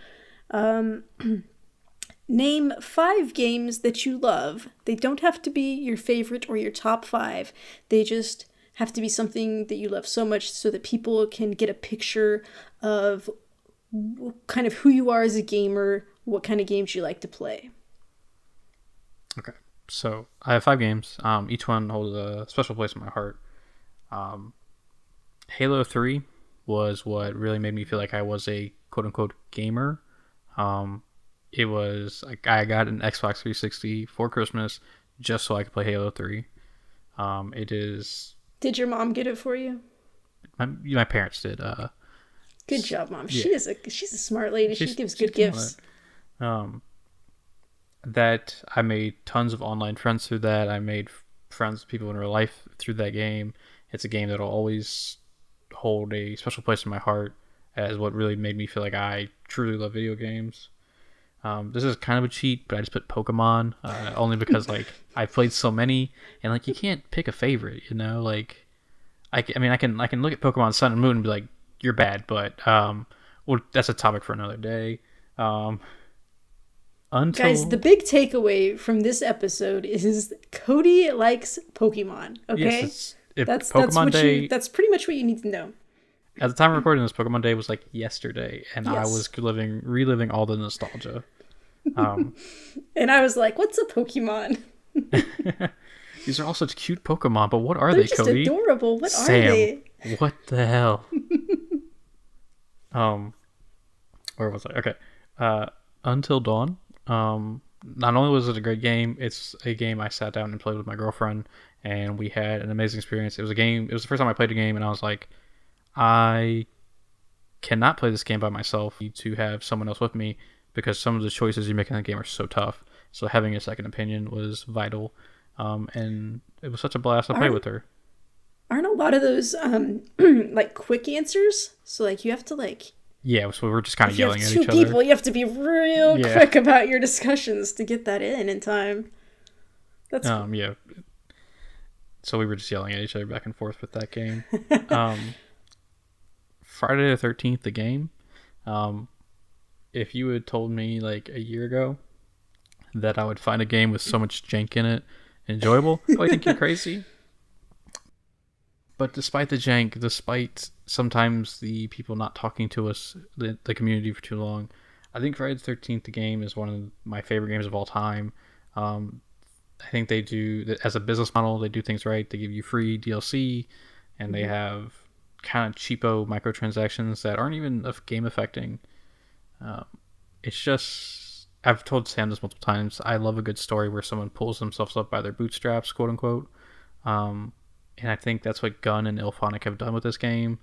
[SPEAKER 1] Name 5 games that you love. They don't have to be your favorite or your top 5. They just have to be something that you love so much so that people can get a picture of kind of who you are as a gamer, what kind of games you like to play.
[SPEAKER 2] Okay. So I have 5 games. Each one holds a special place in my heart. Halo 3 was what really made me feel like I was a quote-unquote gamer. It was like I got an Xbox 360 for Christmas just so I could play Halo 3. It is.
[SPEAKER 1] Did your mom get it for you?
[SPEAKER 2] My parents did.
[SPEAKER 1] Good job, Mom. Yeah. She's a smart lady. She gives good gifts.
[SPEAKER 2] That I made tons of online friends through that. I made friends with people in real life through that game. It's a game that'll always hold a special place in my heart as what really made me feel like I truly love video games. This is kind of a cheat, but I just put Pokemon only because like I've played so many, and like you can't pick a favorite, like I can look at Pokemon Sun and Moon and be like, you're bad, but that's a topic for another day.
[SPEAKER 1] Guys, the big takeaway from this episode is Cody likes Pokemon. Okay,
[SPEAKER 2] yes, that's
[SPEAKER 1] pretty much what you need to know.
[SPEAKER 2] At the time of recording this, Pokemon Day was like yesterday, and yes. I was reliving all the nostalgia.
[SPEAKER 1] And I was like, "What's a Pokemon?"
[SPEAKER 2] These are all such cute Pokemon, but what are
[SPEAKER 1] They're
[SPEAKER 2] they, Cody?
[SPEAKER 1] Just adorable. What
[SPEAKER 2] Sam,
[SPEAKER 1] are they?
[SPEAKER 2] What the hell? Where was I? Okay, Until Dawn. Not only was it a great game, it's a game I sat down and played with my girlfriend, and we had an amazing experience. It was the first time I played a game, and I was like, I cannot play this game by myself. I need to have someone else with me because some of the choices you make in the game are so tough. So having a second opinion was vital, and it was such a blast to play with her.
[SPEAKER 1] Aren't a lot of those like quick answers? So like you have to like.
[SPEAKER 2] Yeah, so we were just kind of yelling at each other.
[SPEAKER 1] 2 people, you have to be real quick about your discussions to get that in time. That's cool.
[SPEAKER 2] Yeah. So we were just yelling at each other back and forth with that game. Friday the 13th, the game. If you had told me like a year ago that I would find a game with so much jank in it enjoyable, I think you're crazy. But despite the jank, despite sometimes the people not talking to us, the community for too long, I think Friday the 13th, the game, is one of my favorite games of all time. I think they do, as a business model, they do things right. They give you free DLC, and they have kind of cheapo microtransactions that aren't even game affecting. It's just, I've told Sam this multiple times, I love a good story where someone pulls themselves up by their bootstraps, quote unquote. And I think that's what Gunn and Ilphonic have done with this game.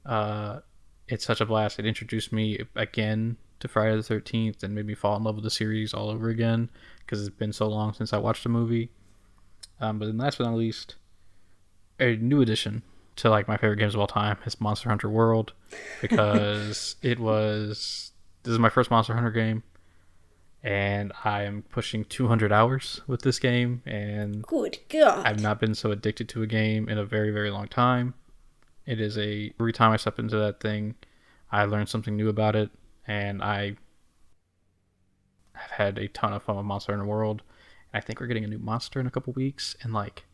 [SPEAKER 2] It's such a blast. It introduced me again to Friday the 13th and made me fall in love with the series all over again because it's been so long since I watched a movie. But then last but not least, a new addition to like my favorite games of all time is Monster Hunter World, because this is my first Monster Hunter game, and I am pushing 200 hours with this game, and
[SPEAKER 1] good God,
[SPEAKER 2] I've not been so addicted to a game in a very, very long time. Every time I step into that thing, I learn something new about it, and I have had a ton of fun with Monster Hunter World. And I think we're getting a new monster in a couple weeks, and like,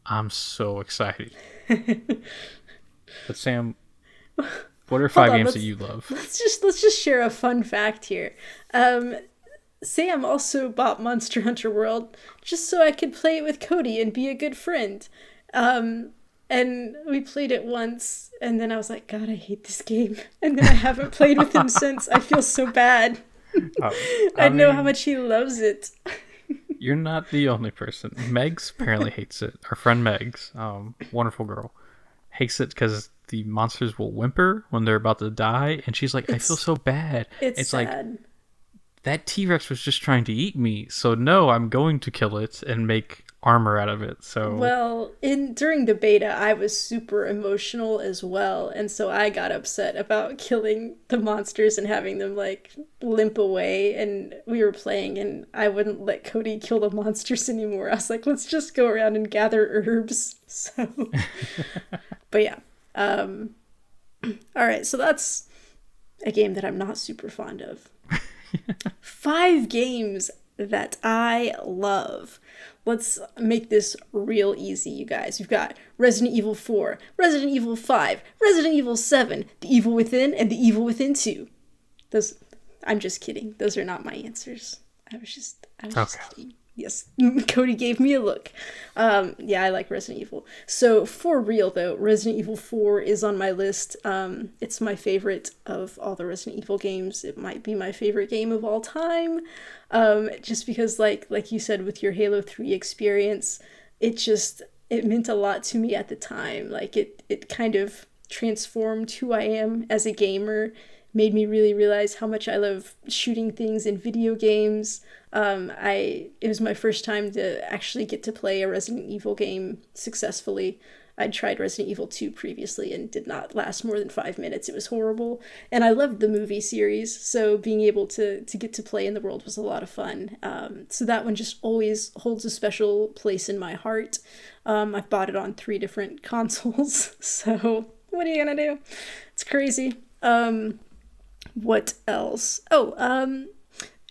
[SPEAKER 2] I'm so excited. But Sam, what are 5 games that you love?
[SPEAKER 1] Let's just share a fun fact here. Sam also bought Monster Hunter World just so I could play it with Cody and be a good friend. And we played it once, and then I was like, God, I hate this game. And then I haven't played with him since. I feel so bad. I know how much he loves it.
[SPEAKER 2] You're not the only person. Megs apparently hates it. Our friend Megs, wonderful girl, hates it because the monsters will whimper when they're about to die, and she's like, I feel so bad.
[SPEAKER 1] It's sad.
[SPEAKER 2] Like, that T-Rex was just trying to eat me, so no, I'm going to kill it and make armor out of it. So
[SPEAKER 1] well, during the beta, I was super emotional as well, and so I got upset about killing the monsters and having them like limp away. And we were playing, and I wouldn't let Cody kill the monsters anymore. I was like, let's just go around and gather herbs. So, but yeah, all right. So that's a game that I'm not super fond of. 5 games that I love. Let's make this real easy, you guys. We've got Resident Evil 4, Resident Evil 5, Resident Evil 7, The Evil Within, and The Evil Within 2. I'm just kidding. Those are not my answers. I was just kidding. Yes, Cody gave me a look. Yeah, I like Resident Evil. So for real though, Resident Evil 4 is on my list. It's my favorite of all the Resident Evil games. It might be my favorite game of all time. Just because like you said with your Halo 3 experience, it meant a lot to me at the time. Like it kind of transformed who I am as a gamer, made me really realize how much I love shooting things in video games. It was my first time to actually get to play a Resident Evil game successfully. I'd tried Resident Evil 2 previously and did not last more than 5 minutes. It was horrible. And I loved the movie series, so being able to get to play in the world was a lot of fun. So that one just always holds a special place in my heart. I've bought it on 3 different consoles, so what are you gonna do? It's crazy. What else?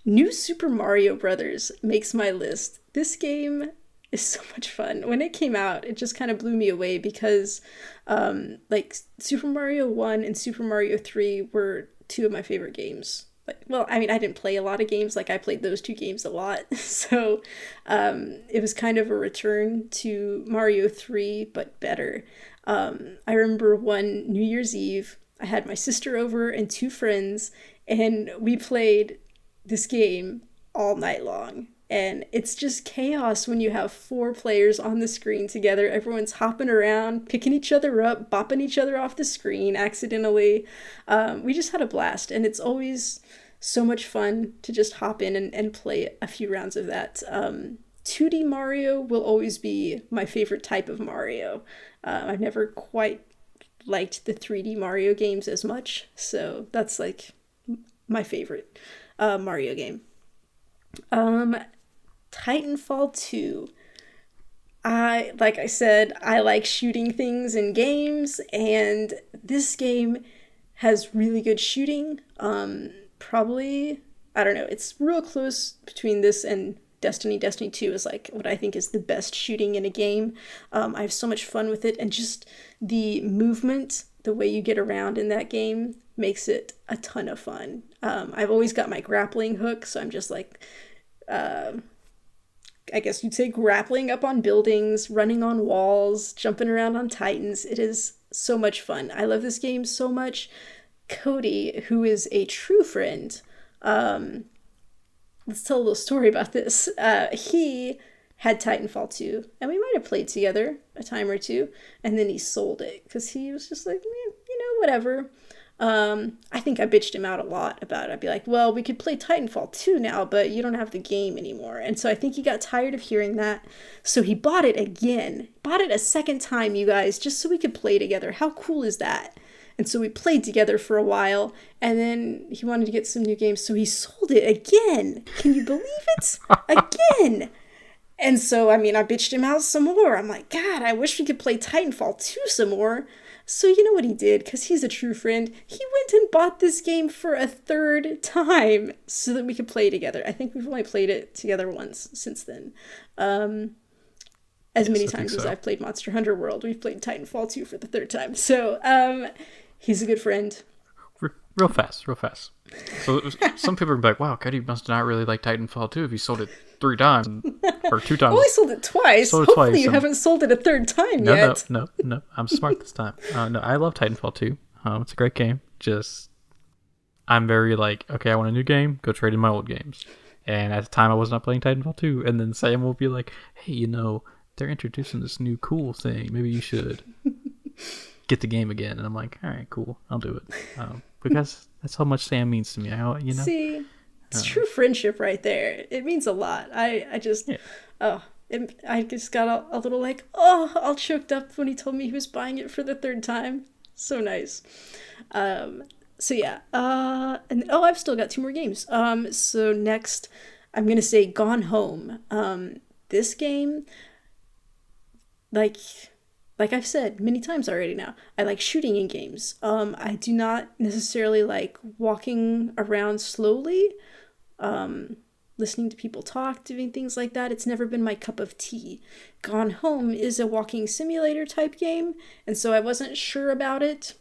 [SPEAKER 1] New Super Mario Brothers makes my list. This game is so much fun. When it came out, it just kind of blew me away because like Super Mario 1 and Super Mario 3 were 2 of my favorite games. I didn't play a lot of games. Like, I played those 2 games a lot. So it was kind of a return to Mario 3, but better. I remember one New Year's Eve, I had my sister over and 2 friends, and we played this game all night long. And it's just chaos when you have 4 players on the screen together. Everyone's hopping around, picking each other up, bopping each other off the screen accidentally. We just had a blast, and it's always so much fun to just hop in and play a few rounds of that. 2D Mario will always be my favorite type of Mario. I've never quite liked the 3D Mario games as much, so that's like my favorite Mario game. Titanfall 2. Like I said, I like shooting things in games, and this game has really good shooting. Probably, I don't know, it's real close between this and Destiny. Destiny 2 is like what I think is the best shooting in a game. I have so much fun with it, and just the movement, the way you get around in that game makes it a ton of fun. I've always got my grappling hook, so I'm just like, I guess you'd say grappling up on buildings, running on walls, jumping around on Titans. It is so much fun. I love this game so much. Cody, who is a true friend, let's tell a little story about this. He had Titanfall 2, and we might have played together a time or two, and then he sold it because he was just like, whatever. I think I bitched him out a lot about it. I'd be like, well, we could play Titanfall 2 now, but you don't have the game anymore. And so I think he got tired of hearing that. So he bought it again. Bought it a second time, you guys, just so we could play together. How cool is that? And so we played together for a while, and then he wanted to get some new games, so he sold it again. Can you believe it? Again! And so, I mean, I bitched him out some more. I'm like, God, I wish we could play Titanfall 2 some more. So you know what he did, because he's a true friend? He went and bought this game for a third time so that we could play together. I think we've only played it together once since then. As many times as I've played Monster Hunter World, we've played Titanfall 2 for the third time. So, he's a good friend.
[SPEAKER 2] Real fast. So some people are like, wow, Cody must not really like Titanfall 2 if he sold it 3 times or 2 times.
[SPEAKER 1] Well, I sold it twice. Hopefully you haven't sold it a third time yet.
[SPEAKER 2] No. I'm smart this time. No, I love Titanfall 2. It's a great game. Just, I'm very like, okay, I want a new game. Go trade in my old games. And at the time, I was not playing Titanfall 2. And then Sam will be like, hey, they're introducing this new cool thing. Maybe you should get the game again. And I'm like, all right, cool. I'll do it. Because that's how much Sam means to me.
[SPEAKER 1] See, it's true friendship right there. It means a lot. I just got a little like, all choked up when he told me he was buying it for the third time. So nice. So yeah. And I've still got 2 more games. So next, I'm gonna say Gone Home. This game, like I've said many times already now, I like shooting in games. I do not necessarily like walking around slowly, listening to people talk, doing things like that. It's never been my cup of tea. Gone Home is a walking simulator type game, and so I wasn't sure about it.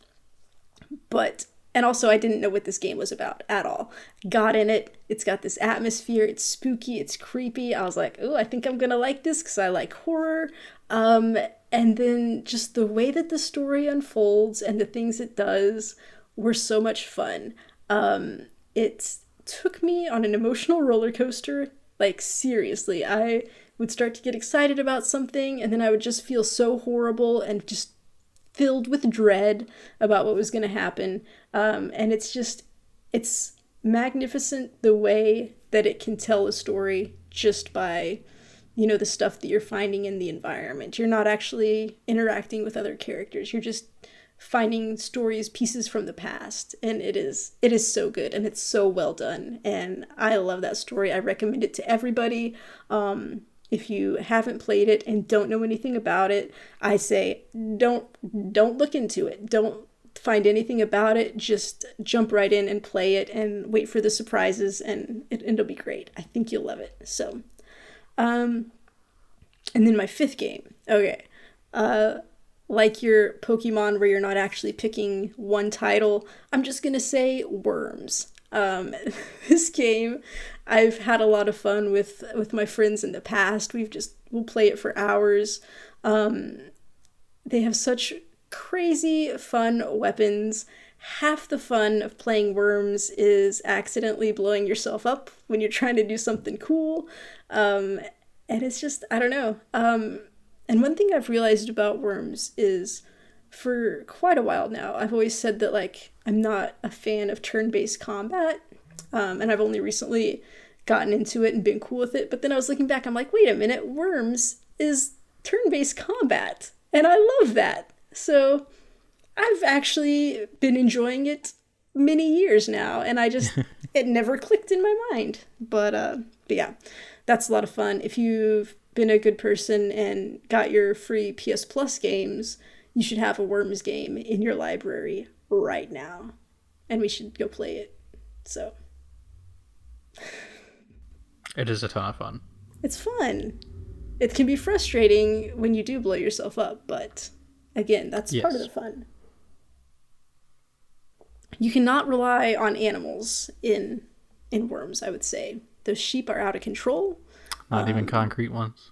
[SPEAKER 1] And also I didn't know what this game was about at all. Got in it. It's got this atmosphere. It's spooky. It's creepy. I was like, oh, I think I'm going to like this because I like horror. And then just the way that the story unfolds and the things it does were so much fun. It took me on an emotional roller coaster. Like, seriously, I would start to get excited about something, and then I would just feel so horrible and just filled with dread about what was going to happen. And it's magnificent the way that it can tell a story just by, the stuff that you're finding in the environment. You're not actually interacting with other characters. You're just finding stories, pieces from the past. And it is so good, and it's so well done. And I love that story. I recommend it to everybody. If you haven't played it and don't know anything about it, I say don't look into it. Don't find anything about it. Just jump right in and play it and wait for the surprises, and it'll be great. I think you'll love it. So, and then my 5th game. Okay. Like your Pokemon where you're not actually picking one title, I'm just going to say Worms. This game, I've had a lot of fun with my friends in the past. We'll play it for hours. They have such crazy fun weapons. Half the fun of playing Worms is accidentally blowing yourself up when you're trying to do something cool. And it's just, I don't know. And one thing I've realized about Worms is, for quite a while now, I've always said that, like, I'm not a fan of turn-based combat, and I've only recently gotten into it and been cool with it. But then I was looking back, I'm like, wait a minute, Worms is turn-based combat, and I love that. So I've actually been enjoying it many years now, and it never clicked in my mind. But yeah, that's a lot of fun. If you've been a good person and got your free PS Plus games, you should have a Worms game in your library right now. And we should go play it. So.
[SPEAKER 2] It is a ton of fun.
[SPEAKER 1] It's fun. It can be frustrating when you do blow yourself up, but again, that's part of the fun. You cannot rely on animals in Worms, I would say. Those sheep are out of control.
[SPEAKER 2] Not even concrete ones.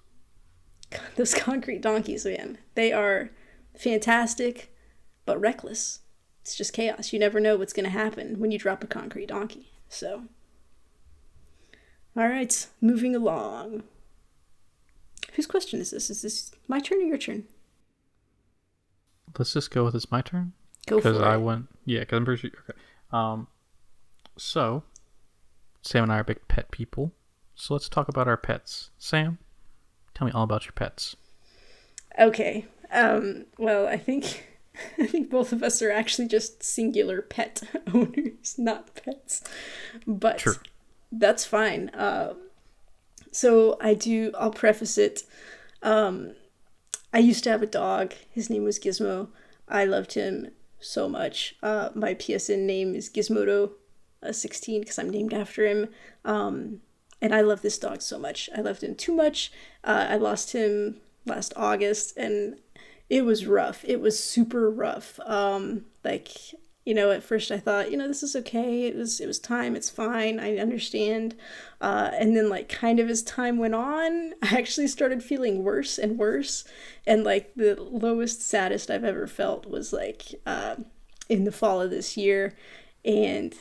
[SPEAKER 1] Those concrete donkeys, man. They are fantastic, but reckless. It's just chaos. You never know what's going to happen when you drop a concrete donkey. So, all right, moving along. Whose question is this? Is this my turn or your turn?
[SPEAKER 2] Let's just go with it's my turn.
[SPEAKER 1] Go for it.
[SPEAKER 2] Because I'm pretty sure. Okay. So Sam and I are big pet people. So let's talk about our pets. Sam, tell me all about your pets.
[SPEAKER 1] Okay. Well, I think both of us are actually just singular pet owners, not pets. But
[SPEAKER 2] True.
[SPEAKER 1] that's fine. So I'll preface it. I used to have a dog. His name was Gizmo. I loved him so much. My PSN name is Gizmodo16 because I'm named after him. And I love this dog so much. I loved him too much. I lost him last August, and it was rough. It was super rough. At first I thought, this is okay. It was time. It's fine. I understand. And then kind of as time went on, I actually started feeling worse and worse. And the lowest, saddest I've ever felt was in the fall of this year. And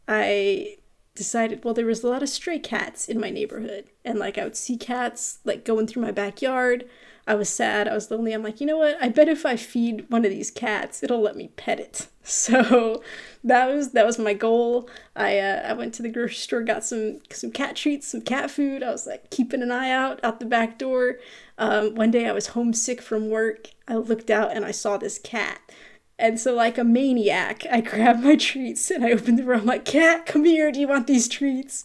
[SPEAKER 1] I decided, well, there was a lot of stray cats in my neighborhood. And I would see cats going through my backyard. I was sad. I was lonely. I'm like, you know what? I bet if I feed one of these cats, it'll let me pet it. So that was my goal. I went to the grocery store, got some cat treats, some cat food. I was keeping an eye out the back door. One day I was homesick from work. I looked out and I saw this cat. And so like a maniac, I grabbed my treats and I opened the door. I'm like, cat, come here. Do you want these treats?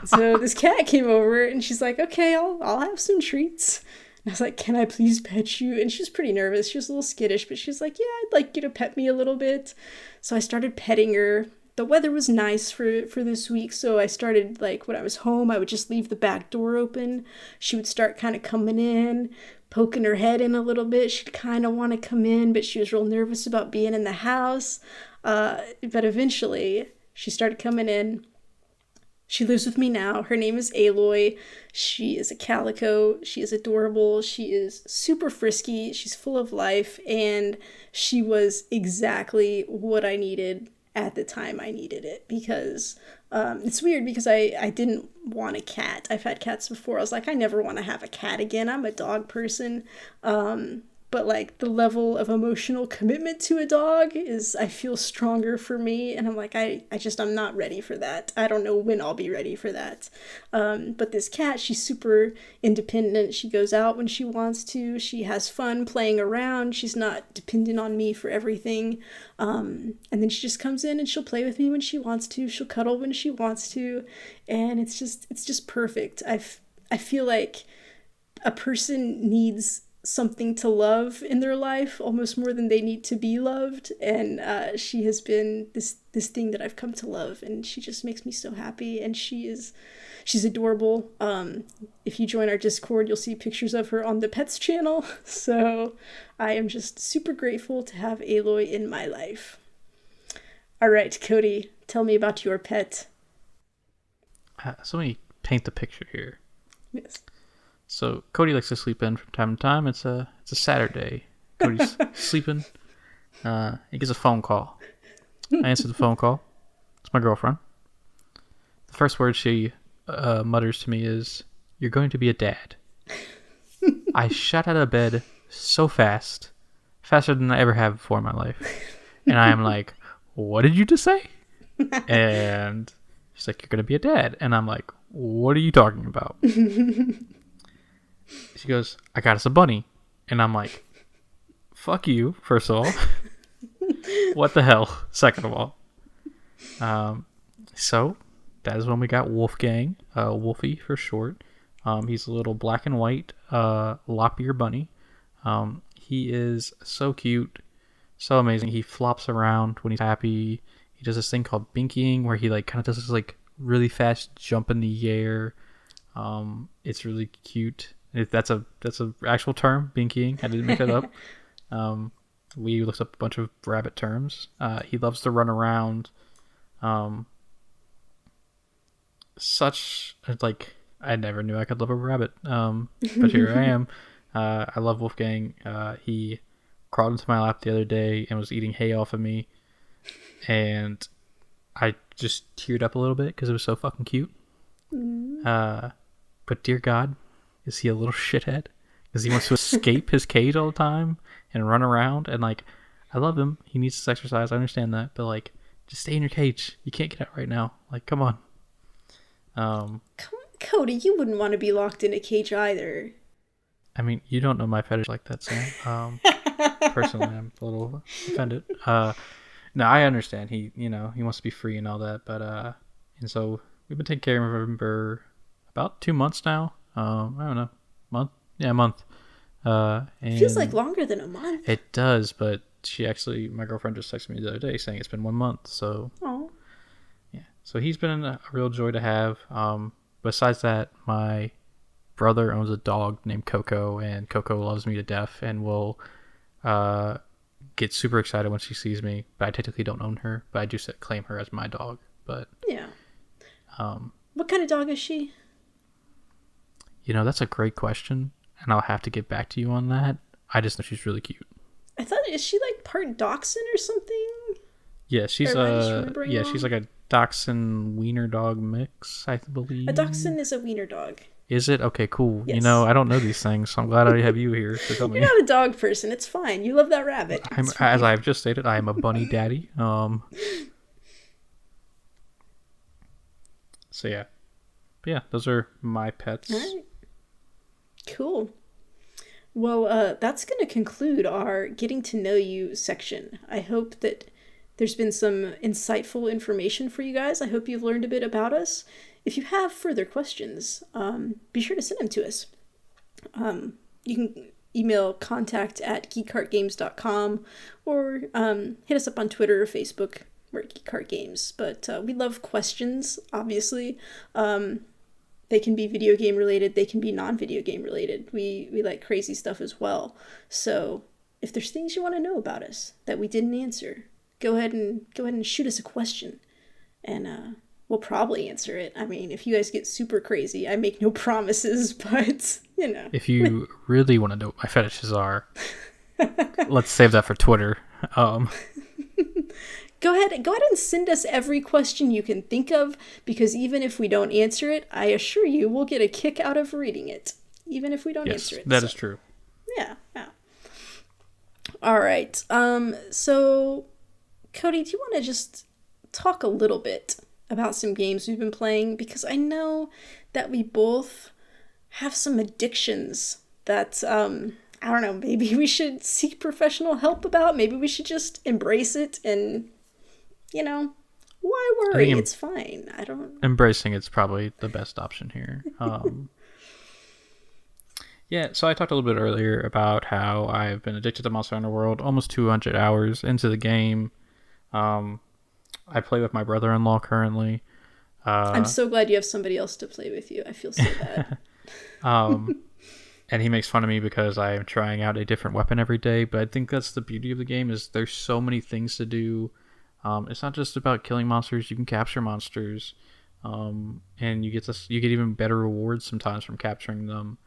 [SPEAKER 1] So this cat came over and she's like, okay, I'll have some treats. And I was like, can I please pet you? And she was pretty nervous. She was a little skittish, but she was like, yeah, I'd like you to pet me a little bit. So I started petting her. The weather was nice for this week, so I started, when I was home, I would just leave the back door open. She would start kind of coming in, poking her head in a little bit. She'd kind of want to come in, but she was real nervous about being in the house. But eventually, she started coming in. She lives with me now. Her name is Aloy. She is a calico. She is adorable. She is super frisky. She's full of life, and she was exactly what I needed at the time I needed it, because it's weird because I didn't want a cat. I've had cats before. I was like, I never want to have a cat again. I'm a dog person. But the level of emotional commitment to a dog is, I feel, stronger for me. And I'm like, I'm not ready for that. I don't know when I'll be ready for that. But this cat, she's super independent. She goes out when she wants to. She has fun playing around. She's not dependent on me for everything. And then she just comes in and she'll play with me when she wants to. She'll cuddle when she wants to. And it's just perfect. I feel like a person needs something to love in their life almost more than they need to be loved, and she has been this thing that I've come to love, and she just makes me so happy, and she's adorable. If you join our Discord, you'll see pictures of her on the Pets channel, so I am just super grateful to have Aloy in my life. All right, Cody, tell me about your pet.
[SPEAKER 2] So let me paint the picture here.
[SPEAKER 1] Yes.
[SPEAKER 2] So Cody likes to sleep in from time to time. It's a Saturday. Cody's sleeping. He gets a phone call. I answer the phone call. It's my girlfriend. The first word she mutters to me is, "You're going to be a dad." I shot out of bed so fast, faster than I ever have before in my life. And I am like, "What did you just say?" And she's like, "You're going to be a dad." And I'm like, "What are you talking about?" She goes, "I got us a bunny." And I'm like, fuck you, first of all. What the hell, second of all. So that is when we got Wolfgang, Wolfie for short. He's a little black and white lop-ear bunny. He is so cute, so amazing. He flops around when he's happy. He does this thing called binkying, where he kind of does this really fast jump in the air. It's really cute. That's a actual term, binkying. I didn't make that up. We looked up a bunch of rabbit terms. He loves to run around. I never knew I could love a rabbit. But here I am. I love Wolfgang. He crawled into my lap the other day and was eating hay off of me, and I just teared up a little bit because it was so fucking cute. But dear God, is he a little shithead? Because he wants to escape his cage all the time and run around. And I love him. He needs to exercise. I understand that, but like, just stay in your cage. You can't get out right now. Like, come on.
[SPEAKER 1] Cody, you wouldn't want to be locked in a cage either.
[SPEAKER 2] I mean, you don't know my fetish like that, Sam. Personally, I'm a little offended. No, I understand. He wants to be free and all that, but and so we've been taking care of him for about 2 months now. I don't know, month? Yeah, a month. And
[SPEAKER 1] feels like longer than a month.
[SPEAKER 2] It does, but my girlfriend just texted me the other day saying it's been 1 month. So,
[SPEAKER 1] oh,
[SPEAKER 2] yeah. So he's been a real joy to have. Besides that, my brother owns a dog named Coco, and Coco loves me to death and will get super excited when she sees me. But I technically don't own her, but I do claim her as my dog. But
[SPEAKER 1] yeah. What kind of dog is she?
[SPEAKER 2] That's a great question, and I'll have to get back to you on that. I just know she's really cute.
[SPEAKER 1] I thought, is she like part dachshund or something?
[SPEAKER 2] Yeah, she's she's like a dachshund wiener dog mix, I believe.
[SPEAKER 1] A dachshund is a wiener dog.
[SPEAKER 2] Is it? Okay, cool.
[SPEAKER 1] Yes.
[SPEAKER 2] I don't know these things, so I'm glad I have you here to tell me.
[SPEAKER 1] You're not a dog person. It's fine. You love that rabbit.
[SPEAKER 2] As I've just stated, I am a bunny daddy. So yeah. But yeah, those are my pets.
[SPEAKER 1] All right. Cool. Well, that's going to conclude our getting to know you section. I hope that there's been some insightful information for you guys. I hope you've learned a bit about us. If you have further questions, be sure to send them to us. You can email contact@geekheartgames.com or hit us up on Twitter or Facebook. We're at Geek Heart Games. But we love questions, obviously. They can be video game related. They can be non-video game related. We like crazy stuff as well. So if there's things you want to know about us that we didn't answer, go ahead and shoot us a question, and we'll probably answer it. I mean, if you guys get super crazy, I make no promises, but
[SPEAKER 2] If you really want to know what my fetishes are, let's save that for Twitter.
[SPEAKER 1] Go ahead and send us every question you can think of, because even if we don't answer it, I assure you we'll get a kick out of reading it, even if we don't answer it.
[SPEAKER 2] That is true.
[SPEAKER 1] Yeah. All right. So, Cody, do you want to just talk a little bit about some games we've been playing? Because I know that we both have some addictions that, I don't know, maybe we should seek professional help about. Maybe we should just embrace it and... why worry? It's fine.
[SPEAKER 2] Embracing it's probably the best option here. Yeah, so I talked a little bit earlier about how I've been addicted to Monster Hunter World, almost 200 hours into the game. I play with my brother-in-law currently.
[SPEAKER 1] I'm so glad you have somebody else to play with you. I feel so bad.
[SPEAKER 2] And he makes fun of me because I am trying out a different weapon every day, but I think that's the beauty of the game is there's so many things to do. It's not just about killing monsters. You can capture monsters, and you get even better rewards sometimes from capturing them.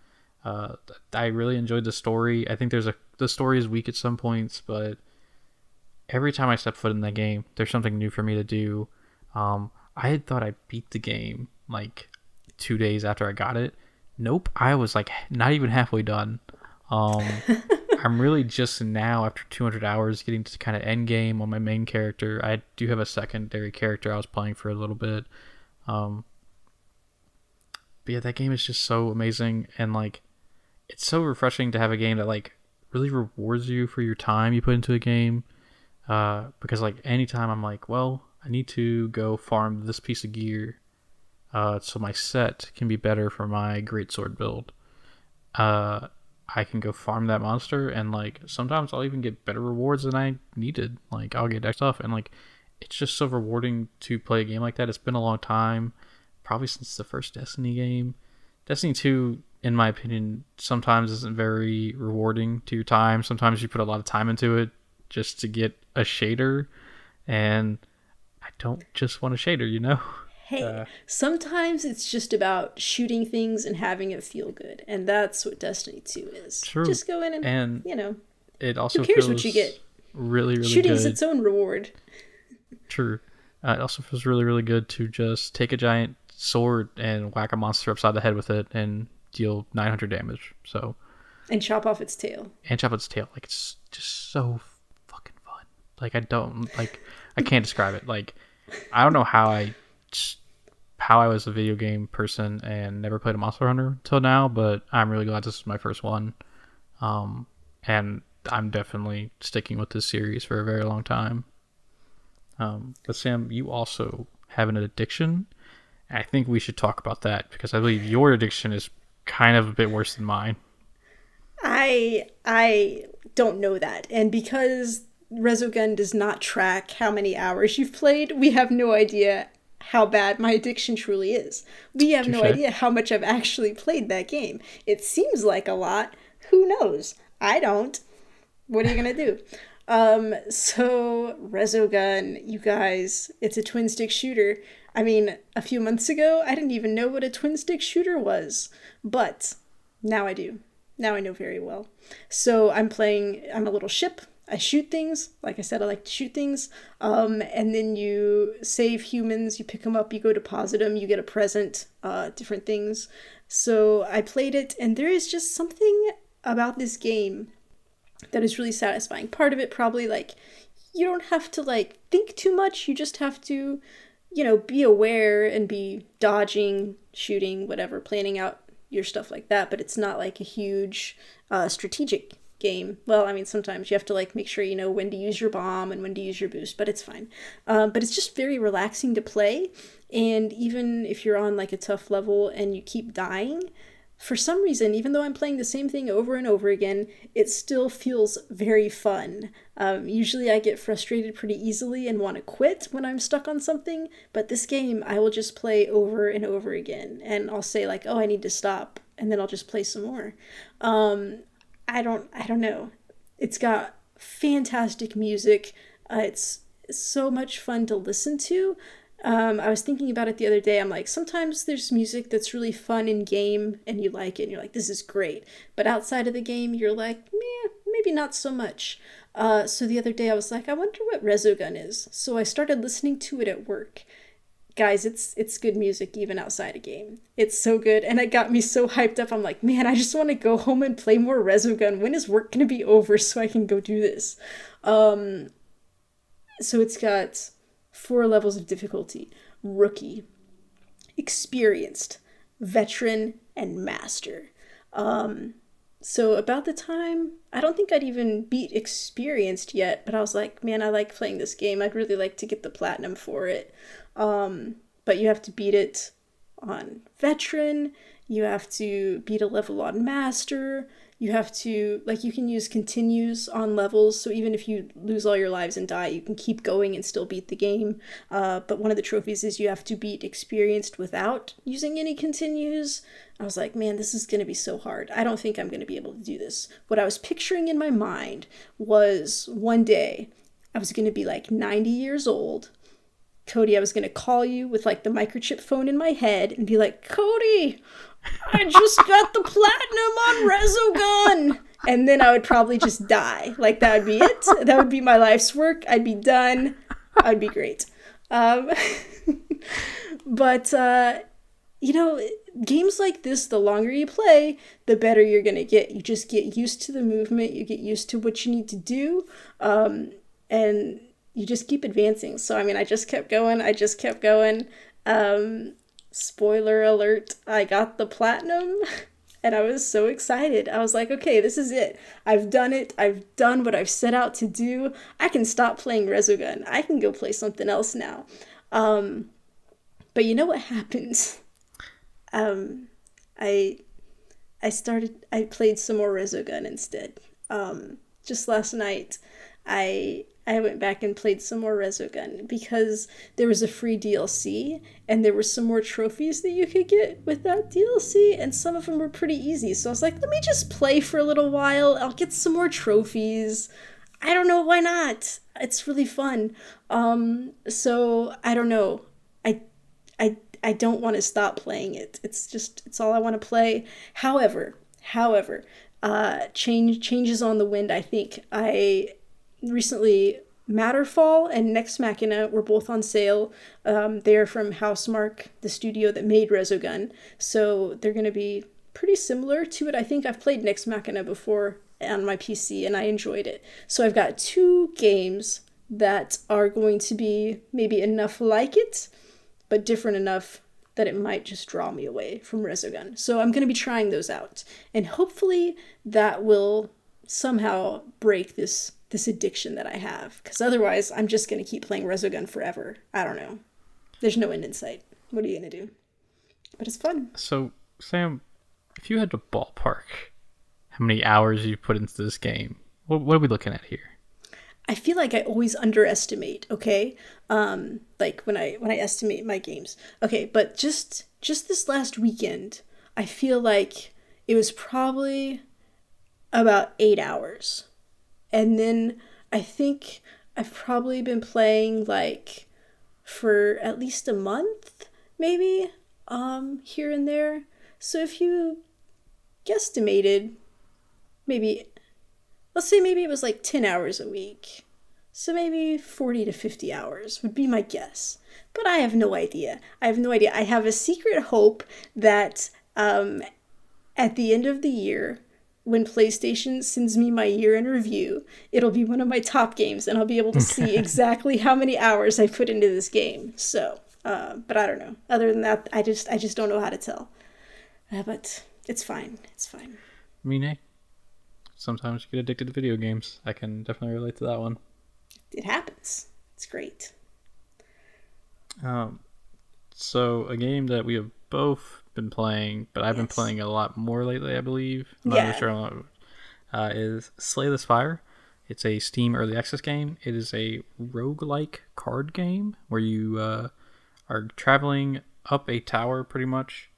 [SPEAKER 2] I really enjoyed the story. I think the story is weak at some points, but every time I step foot in that game, there's something new for me to do. I had thought I beat the game like 2 days after I got it. Nope, I was like not even halfway done. I'm really just now, after 200 hours, getting to kind of end game on my main character. I do have a secondary character I was playing for a little bit. But yeah, that game is just so amazing, and like it's so refreshing to have a game that like really rewards you for your time you put into a game. Because like anytime I'm like, well, I need to go farm this piece of gear so my set can be better for my greatsword build. I can go farm that monster, and like sometimes I'll even get better rewards than I needed. Like I'll get extra stuff, and like it's just so rewarding to play a game like that. It's been a long time, probably since the first Destiny game. Destiny 2, in my opinion, sometimes isn't very rewarding to your time. Sometimes you put a lot of time into it just to get a shader, and I don't just want a shader,
[SPEAKER 1] Hey, sometimes it's just about shooting things and having it feel good, and that's what Destiny 2 is.
[SPEAKER 2] True.
[SPEAKER 1] Just go in and
[SPEAKER 2] it also
[SPEAKER 1] who cares
[SPEAKER 2] feels
[SPEAKER 1] what you get?
[SPEAKER 2] Really, really
[SPEAKER 1] Shooting
[SPEAKER 2] good.
[SPEAKER 1] is its own reward.
[SPEAKER 2] True. It also feels really, really good to just take a giant sword and whack a monster upside the head with it and deal 900 damage. So.
[SPEAKER 1] And chop off its tail.
[SPEAKER 2] Like it's just so fucking fun. like, I don't, like, I can't describe it. Like, I don't know how I was a video game person and never played a Monster Hunter until now, but I'm really glad this is my first one. And I'm definitely sticking with this series for a very long time. But Sam, you also have an addiction. I think we should talk about that because I believe your addiction is kind of a bit worse than mine.
[SPEAKER 1] I don't know that. And because Resogun does not track how many hours you've played, we have no idea how bad my addiction truly is. We have no idea how much I've actually played that game. It seems like a lot. Who knows? I don't. What are you gonna do? So Resogun, you guys, it's a twin stick shooter. I mean, a few months ago, I didn't even know what a twin stick shooter was, but now I do. Now I know very well. So I'm a little ship. I shoot things. Like I said, I like to shoot things. And then you save humans, you pick them up, you go deposit them, you get a present, different things. So I played it, and there is just something about this game that is really satisfying. Part of it probably, like, you don't have to, like, think too much. You just have to, be aware and be dodging, shooting, whatever, planning out your stuff like that. But it's not like a huge strategic game. Well, I mean, sometimes you have to, like, make sure you know when to use your bomb and when to use your boost, but it's fine. But it's just very relaxing to play. And even if you're on, like, a tough level and you keep dying, for some reason, even though I'm playing the same thing over and over again, it still feels very fun. Usually I get frustrated pretty easily and want to quit when I'm stuck on something, but this game I will just play over and over again, and I'll say, like, oh, I need to stop, and then I'll just play some more. I don't know. It's got fantastic music. It's so much fun to listen to. I was thinking about it the other day. I'm like, sometimes there's music that's really fun in game and you like it and you're like, this is great. But outside of the game, you're like, meh, maybe not so much. So the other day I was like, I wonder what Resogun is. So I started listening to it at work. Guys, it's good music even outside a game. It's so good, and it got me so hyped up. I'm like, man, I just want to go home and play more Resogun. When is work going to be over so I can go do this? So it's got 4 levels of difficulty: rookie, experienced, veteran, and master. So about the time, I don't think I'd even beat experienced yet, but I was like, man, I like playing this game. I'd really like to get the platinum for it. But you have to beat it on veteran, you have to beat a level on master, you have to, like, you can use continues on levels, so even if you lose all your lives and die, you can keep going and still beat the game. But one of the trophies is you have to beat experienced without using any continues. I was like, man, this is going to be so hard. I don't think I'm going to be able to do this. What I was picturing in my mind was one day I was going to be like 90 years old. Cody, I was going to call you with, like, the microchip phone in my head and be like, Cody, I just got the platinum on Resogun. And then I would probably just die. Like, that would be it. That would be my life's work. I'd be done. I'd be great. But games like this, the longer you play, the better you're going to get. You just get used to the movement. You get used to what you need to do. And you just keep advancing. So, I mean, I just kept going. Spoiler alert, I got the platinum, and I was so excited. I was like, okay, this is it. I've done it. I've done what I've set out to do. I can stop playing Resogun. I can go play something else now. But you know what happens? I played some more Resogun instead. Just last night, I went back and played some more Resogun because there was a free DLC and there were some more trophies that you could get with that DLC, and some of them were pretty easy. So I was like, let me just play for a little while. I'll get some more trophies. I don't know, why not? It's really fun. So I don't know. I don't want to stop playing it. It's all I want to play. However, changes on the wind, I think. Recently, Matterfall and Nex Machina were both on sale. They're from Housemarque, the studio that made Resogun, so they're going to be pretty similar to it. I think I've played Nex Machina before on my PC, and I enjoyed it. So I've got 2 games that are going to be maybe enough like it, but different enough that it might just draw me away from Resogun. So I'm going to be trying those out. And hopefully that will somehow break this addiction that I have. Because otherwise, I'm just going to keep playing Resogun forever. I don't know. There's no end in sight. What are you going to do? But it's fun.
[SPEAKER 2] So, Sam, if you had to ballpark how many hours you put into this game, what are we looking at here?
[SPEAKER 1] I feel like I always underestimate, okay? Like when I estimate my games. Okay, but just this last weekend, I feel like it was probably about 8 hours. And then I think I've probably been playing like for at least a month, maybe, here and there. So if you guesstimated, maybe, let's say maybe it was like 10 hours a week. So maybe 40 to 50 hours would be my guess. But I have no idea. I have a secret hope that at the end of the year, when PlayStation sends me my year in review, it'll be one of my top games, and I'll be able to see exactly how many hours I put into this game. So, but I don't know. Other than that, I just don't know how to tell. But it's fine. It's fine.
[SPEAKER 2] I mean, hey, sometimes you get addicted to video games. I can definitely relate to that one.
[SPEAKER 1] It happens. It's great.
[SPEAKER 2] So a game that we have both been playing, but I've been playing a lot more lately, I believe. I'm not really sure. Is Slay the Spire. It's a Steam Early Access game. It is a roguelike card game where you are traveling up a tower pretty much,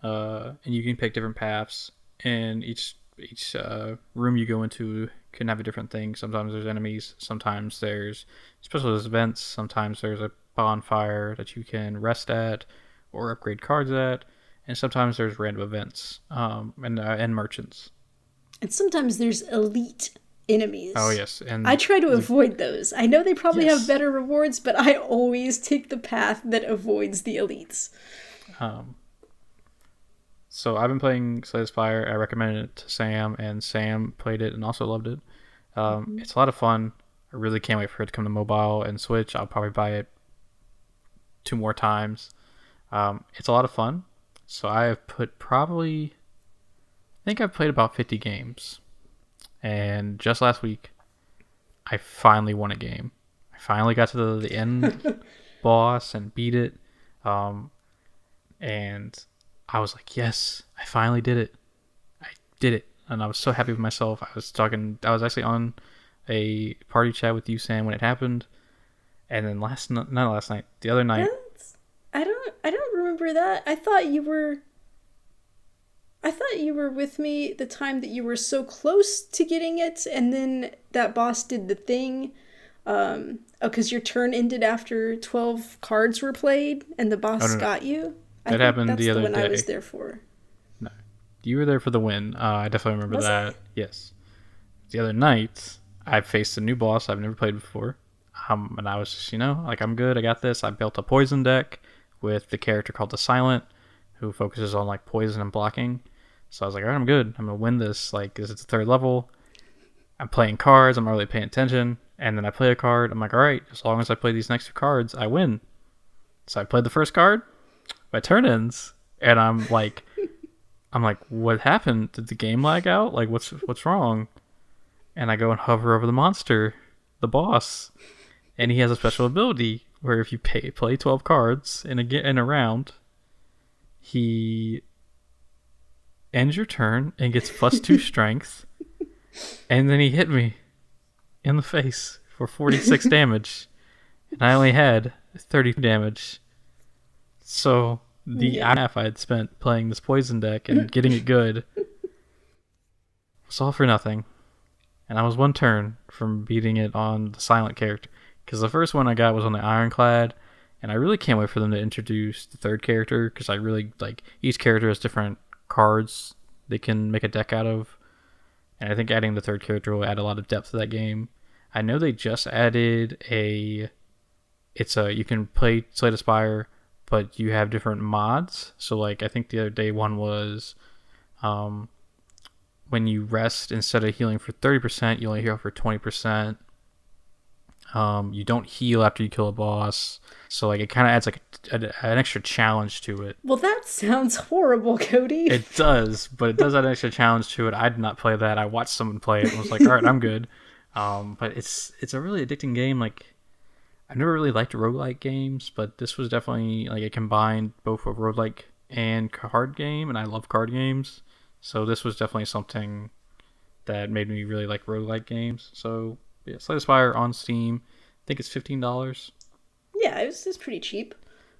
[SPEAKER 2] and you can pick different paths. And each room you go into can have a different thing. Sometimes there's enemies. Sometimes there's special events. Sometimes there's a bonfire that you can rest at or upgrade cards at. And sometimes there's random events and merchants.
[SPEAKER 1] And sometimes there's elite enemies.
[SPEAKER 2] Oh, yes. And
[SPEAKER 1] I try to avoid those. I know they probably have better rewards, but I always take the path that avoids the elites.
[SPEAKER 2] So I've been playing Slay the Spire. I recommended it to Sam, and Sam played it and also loved it. It's a lot of fun. I really can't wait for it to come to mobile and Switch. I'll probably buy it 2 more times. It's a lot of fun. So I have put I think I've played about 50 games. And just last week, I finally won a game. I finally got to the end boss and beat it. And I was like, yes, I finally did it. I did it. And I was so happy with myself. I was actually on a party chat with you, Sam, when it happened. And then the other night.
[SPEAKER 1] I don't remember that. I thought you were with me the time that you were so close to getting it, and then that boss did the thing. Because your turn ended after 12 cards were played, and the boss got you.
[SPEAKER 2] That happened the other day.
[SPEAKER 1] That's the one I was there for.
[SPEAKER 2] No, you were there for the win. I definitely remember that. Yes. The other night, I faced a new boss I've never played before. And I was just, like, I'm good. I got this. I built a poison deck with the character called the Silent, who focuses on, like, poison and blocking. So I was like, all right, I'm good. I'm going to win this. Like, this is the 3rd level. I'm playing cards. I'm not really paying attention. And then I play a card. I'm like, all right, as long as I play these next 2 cards, I win. So I played the first card. My turn ends. And I'm like, what happened? Did the game lag out? Like, what's wrong? And I go and hover over the monster, the boss. And he has a special ability where if you play 12 cards in a round, he ends your turn and gets +2 strength. And then he hit me in the face for 46 damage. And I only had 30 damage. So the hour and a half I had spent playing this poison deck and getting it good was all for nothing. And I was 1 turn from beating it on the Silent character. Because the first one I got was on the Ironclad. And I really can't wait for them to introduce the 3rd character. Because I really, like, each character has different cards they can make a deck out of. And I think adding the 3rd character will add a lot of depth to that game. I know they just added you can play Slay the Spire, but you have different mods. So, like, I think the other day one was when you rest, instead of healing for 30%, you only heal for 20%. You don't heal after you kill a boss, so like it kind of adds like an extra challenge to it.
[SPEAKER 1] Well, that sounds horrible, Cody.
[SPEAKER 2] It does, but it does add an extra challenge to it. I did not play that. I watched someone play it and was like, all right, I'm good. But it's a really addicting game. Like, I've never really liked roguelike games, but this was definitely like it combined both a roguelike and card game, and I love card games. So this was definitely something that made me really like roguelike games. So yeah, Slay the Spire on Steam. I think it's $15.
[SPEAKER 1] Yeah, it's pretty cheap.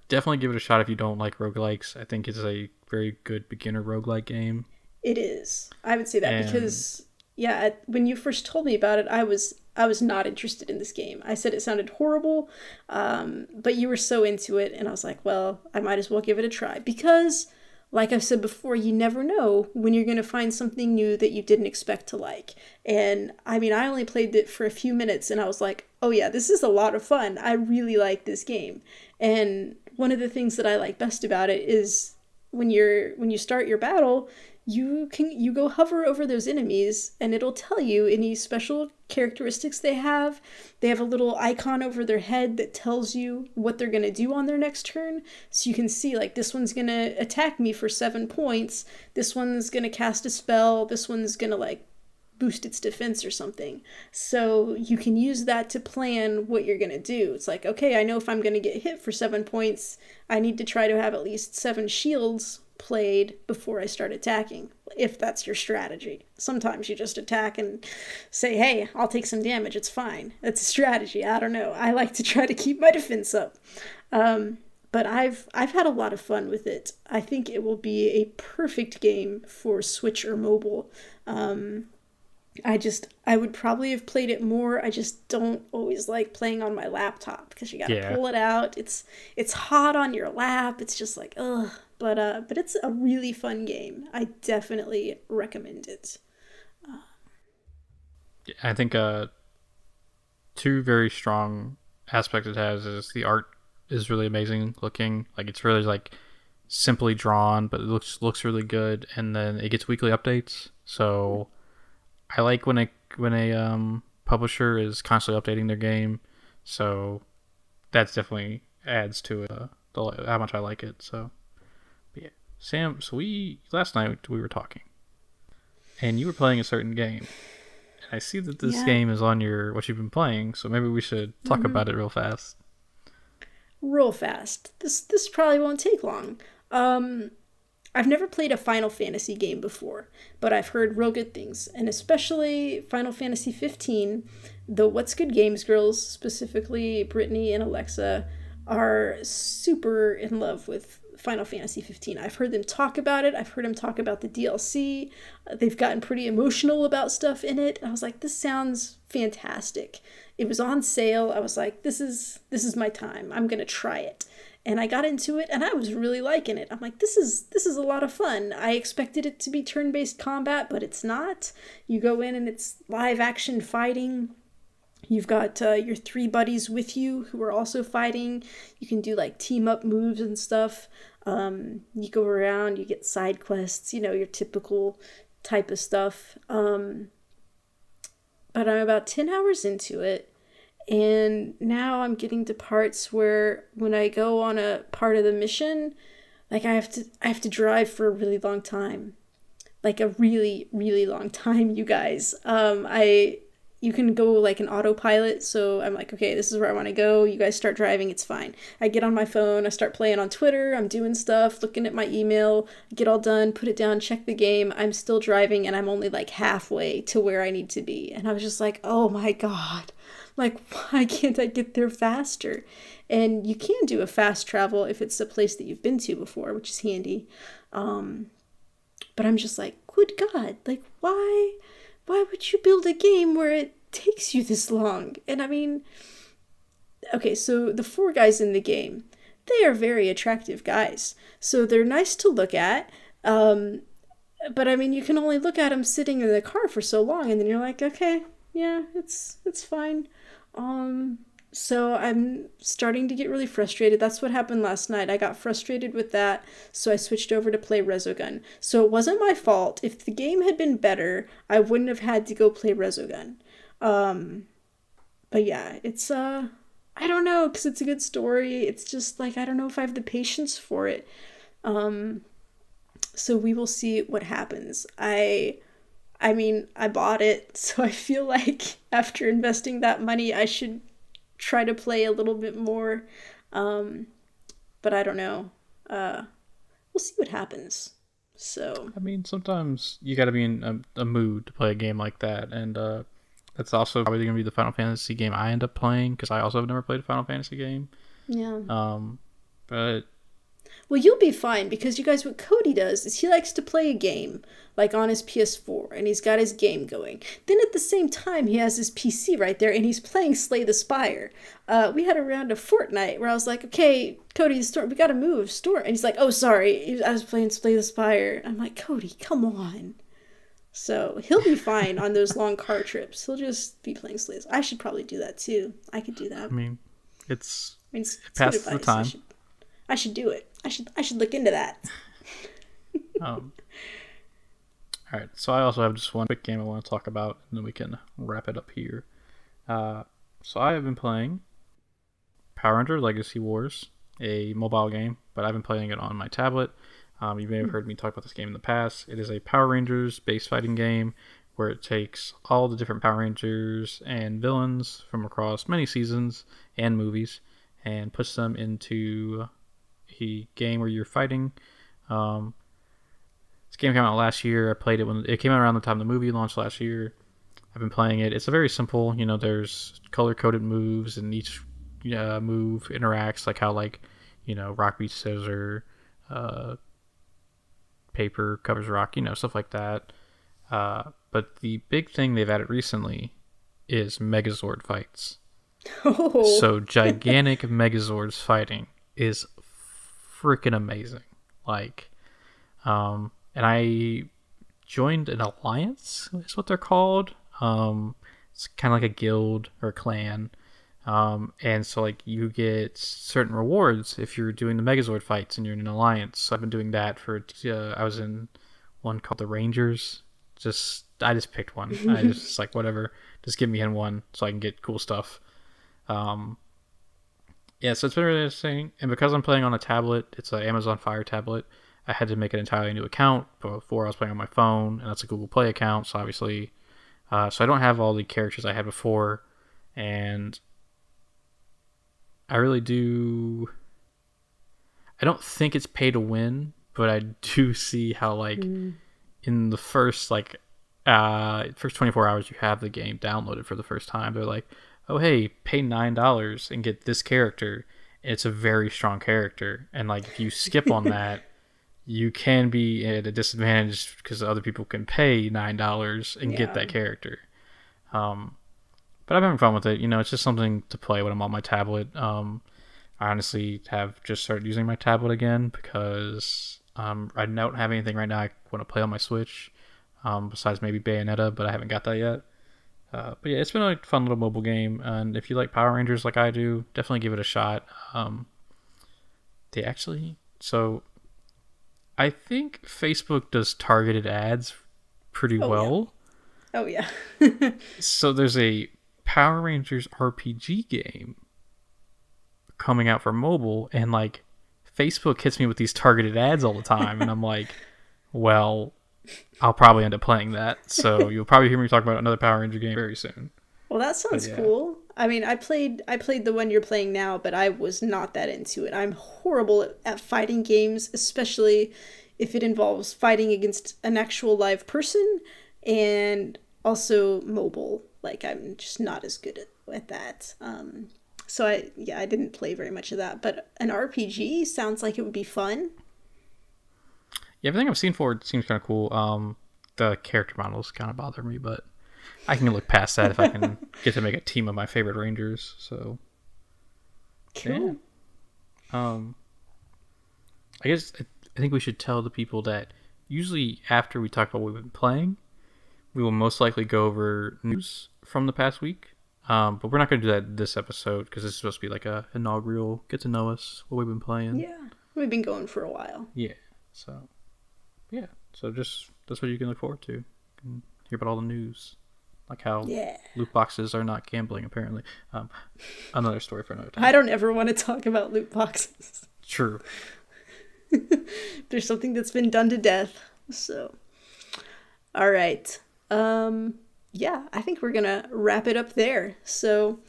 [SPEAKER 2] Definitely give it a shot if you don't like roguelikes. I think it's a very good beginner roguelike game.
[SPEAKER 1] It is. I would say that because, yeah, when you first told me about it, I was not interested in this game. I said it sounded horrible, but you were so into it, and I was like, well, I might as well give it a try. Because, like I've said before, you never know when you're going to find something new that you didn't expect to like. And, I mean, I only played it for a few minutes, and I was like, oh yeah, this is a lot of fun. I really like this game. And one of the things that I like best about it is when you start your battle, you go hover over those enemies and it'll tell you any special characteristics they have. They have a little icon over their head that tells you what they're going to do on their next turn. So you can see like this one's going to attack me for 7 points. This one's going to cast a spell. This one's going to like boost its defense or something. So you can use that to plan what you're going to do. It's like, okay, I know if I'm going to get hit for 7 points, I need to try to have at least 7 shields played before I start attacking, if that's your strategy. Sometimes you just attack and say, hey, I'll take some damage, it's fine. That's a strategy. I don't know. I like to try to keep my defense up. But I've had a lot of fun with it. I think it will be a perfect game for Switch or mobile. I would probably have played it more. I just don't always like playing on my laptop because you gotta pull it out. It's hot on your lap. It's just like, ugh. But it's a really fun game. I definitely recommend it.
[SPEAKER 2] I think two very strong aspects it has is the art is really amazing looking. Like it's really like simply drawn, but it looks really good. And then it gets weekly updates. So I like when a publisher is constantly updating their game, so that's definitely adds to it, how much I like it. So, but yeah, Sam. So last night we were talking, and you were playing a certain game, and I see that this game is on what you've been playing. So maybe we should talk about it real fast.
[SPEAKER 1] Real fast. This probably won't take long. I've never played a Final Fantasy game before, but I've heard real good things, and especially Final Fantasy 15, the What's Good Games girls, specifically Brittany and Alexa, are super in love with Final Fantasy 15. I've heard them talk about it. I've heard them talk about the DLC. They've gotten pretty emotional about stuff in it. I was like, this sounds fantastic. It was on sale. I was like, this is my time. I'm going to try it. And I got into it, and I was really liking it. I'm like, this is a lot of fun. I expected it to be turn-based combat, but it's not. You go in, and it's live-action fighting. You've got your 3 buddies with you who are also fighting. You can do, like, team-up moves and stuff. You go around, you get side quests, your typical type of stuff. But I'm about 10 hours into it. And now I'm getting to parts where when I go on a part of the mission, like I have to drive for a really long time. Like a really, really long time, you guys. You can go like an autopilot, so I'm like, okay, this is where I want to go. You guys start driving, it's fine. I get on my phone, I start playing on Twitter, I'm doing stuff, looking at my email, get all done, put it down, check the game. I'm still driving, and I'm only like halfway to where I need to be. And I was just like, oh my God. Like, why can't I get there faster? And you can do a fast travel if it's a place that you've been to before, which is handy. But I'm just like, good God, like, why would you build a game where it takes you this long? And I mean, okay, so the 4 guys in the game, they are very attractive guys. So they're nice to look at. But I mean, you can only look at them sitting in the car for so long, and then you're like, okay, yeah, it's fine. So I'm starting to get really frustrated. That's what happened last night. I got frustrated with that, so I switched over to play Resogun. So it wasn't my fault. If the game had been better, I wouldn't have had to go play Resogun. But yeah, it's I don't know, because it's a good story. It's just like I don't know if I have the patience for it. Um, so we will see what happens. I mean, I bought it, so I feel like after investing that money, I should try to play a little bit more. Um, but I don't know. We'll see what happens. So,
[SPEAKER 2] I mean, sometimes you got to be in a mood to play a game like that, and that's also probably going to be the Final Fantasy game I end up playing because I also have never played a Final Fantasy game.
[SPEAKER 1] yeah.
[SPEAKER 2] But
[SPEAKER 1] Well, you'll be fine because you guys, what Cody does is he likes to play a game like on his PS4 and he's got his game going. Then at the same time, he has his PC right there and he's playing Slay the Spire. We had a round of Fortnite where I was like, okay, Cody, we gotta move, store. And he's like, oh, sorry, I was playing Slay the Spire. I'm like, Cody, come on. So he'll be fine on those long car trips. He'll just be playing Slay. I should probably do that too. I could do that.
[SPEAKER 2] I mean, it's
[SPEAKER 1] it's
[SPEAKER 2] passes the time.
[SPEAKER 1] I should do it. I should look into that.
[SPEAKER 2] All right, so I also have just one quick game I want to talk about, and then we can wrap it up here. So I have been playing Power Rangers Legacy Wars, a mobile game, but I've been playing it on my tablet. You may have heard me talk about this game in the past. It is a Power Rangers base fighting game where it takes all the different Power Rangers and villains from across many seasons and movies and puts them into a game where you're fighting. This game came out last year. I played it when it came out around the time the movie launched last year. I've been playing it. It's a very simple, there's color-coded moves, and each move interacts like how, rock beats scissors, paper covers rock, stuff like that. But the big thing they've added recently is Megazord fights.
[SPEAKER 1] Oh.
[SPEAKER 2] So gigantic Megazords fighting is freaking amazing. And I joined an alliance, is what they're called. It's kind of like a guild or a clan. And so you get certain rewards if you're doing the Megazord fights and you're in an alliance. So I've been doing that for, I was in one called the Rangers. I just picked one. I just whatever, just get me in one so I can get cool stuff. Yeah, so it's been really interesting. And because I'm playing on a tablet, it's an Amazon Fire tablet, I had to make an entirely new account. Before I was playing on my phone, and that's a Google Play account, so obviously, so I don't have all the characters I had before, and I really do. I don't think it's pay to win, but I do see how in the first first 24 hours you have the game downloaded for the first time, they're like, oh hey, pay $9 and get this character. And it's a very strong character, and if you skip on that, you can be at a disadvantage because other people can pay $9 and get that character. But I'm having fun with it. It's just something to play when I'm on my tablet. I honestly have just started using my tablet again because I don't have anything right now I want to play on my Switch besides maybe Bayonetta, but I haven't got that yet. But yeah, it's been a fun little mobile game, and if you like Power Rangers like I do, definitely give it a shot. So I think Facebook does targeted ads pretty well.
[SPEAKER 1] Yeah. Oh yeah.
[SPEAKER 2] So there's a Power Rangers RPG game coming out for mobile, and Facebook hits me with these targeted ads all the time, and I'm like, well, I'll probably end up playing that. So you'll probably hear me talk about another Power Ranger game very soon.
[SPEAKER 1] Well, that sounds cool. I mean, I played the one you're playing now, but I was not that into it. I'm horrible at fighting games, especially if it involves fighting against an actual live person and also mobile. I'm just not as good at that. So I didn't play very much of that, but an RPG sounds like it would be fun.
[SPEAKER 2] Yeah, everything I've seen for it seems kind of cool. The character models kind of bother me, but I can look past that if I can get to make a team of my favorite Rangers. So,
[SPEAKER 1] cool.
[SPEAKER 2] Yeah. I guess I think we should tell the people that usually after we talk about what we've been playing, we will most likely go over news from the past week. But we're not going to do that this episode because this is supposed to be a inaugural get to know us, what we've been playing.
[SPEAKER 1] Yeah, we've been going for a while.
[SPEAKER 2] Yeah, so just that's what you can look forward to. You can hear about all the news. Like how
[SPEAKER 1] Yeah.
[SPEAKER 2] loot boxes are not gambling, apparently. Another story for another time.
[SPEAKER 1] I don't ever want to talk about loot boxes.
[SPEAKER 2] True.
[SPEAKER 1] There's something that's been done to death. So, all right. Yeah, I think we're gonna wrap it up there. So,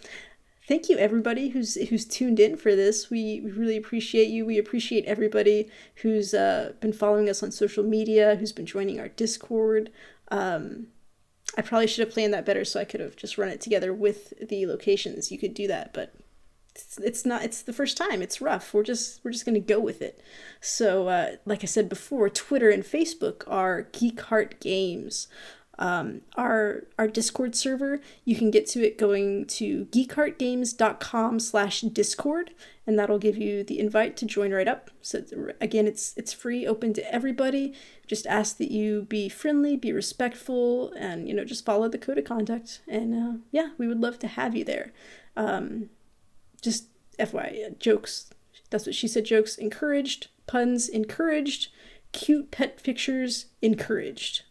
[SPEAKER 1] thank you everybody who's tuned in for this. We really appreciate you. We appreciate everybody who's been following us on social media, who's been joining our Discord. I probably should have planned that better, so I could have just run it together with the locations. You could do that, but it's not. It's the first time. It's rough. We're just gonna go with it. So, like I said before, Twitter and Facebook are Geek Heart Games. Our Discord server, you can get to it going to geekheartgames.com/discord, and that'll give you the invite to join right up. So again, it's free, open to everybody. Just ask that you be friendly, be respectful, and just follow the code of conduct. And yeah, we would love to have you there. Just FYI, jokes. That's what she said. Jokes encouraged, puns encouraged, cute pet pictures encouraged.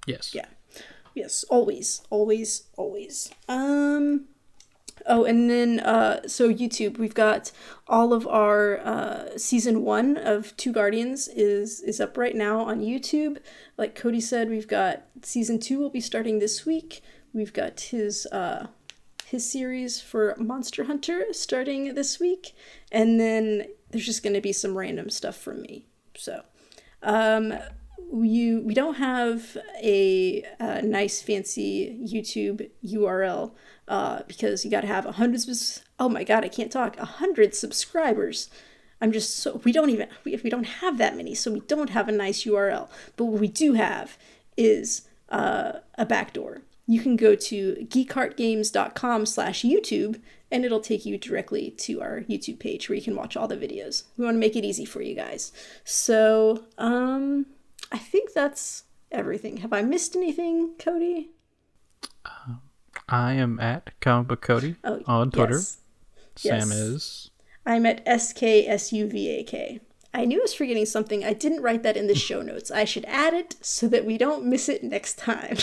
[SPEAKER 2] Yes.
[SPEAKER 1] Yeah. Yes. Always. Always. Always. Oh, and then, so YouTube, we've got all of our, season 1 of Two Guardians is up right now on YouTube. Like Cody said, we've got season 2 will be starting this week. We've got his series for Monster Hunter starting this week. And then there's just going to be some random stuff from me. So, we don't have a nice fancy YouTube URL because you got to have 100 oh my god, I can't talk, 100 subscribers. We don't have that many, so we don't have a nice URL. But what we do have is a backdoor. You can go to geekheartgames.com/YouTube and it'll take you directly to our YouTube page where you can watch all the videos. We want to make it easy for you guys. So, I think that's everything. Have I missed anything, Cody?
[SPEAKER 2] I am at Comic Book Cody on Twitter.
[SPEAKER 1] Yes.
[SPEAKER 2] Sam
[SPEAKER 1] Yes.
[SPEAKER 2] is.
[SPEAKER 1] I'm at SKSUVAK. I knew I was forgetting something. I didn't write that in the show notes. I should add it so that we don't miss it next time.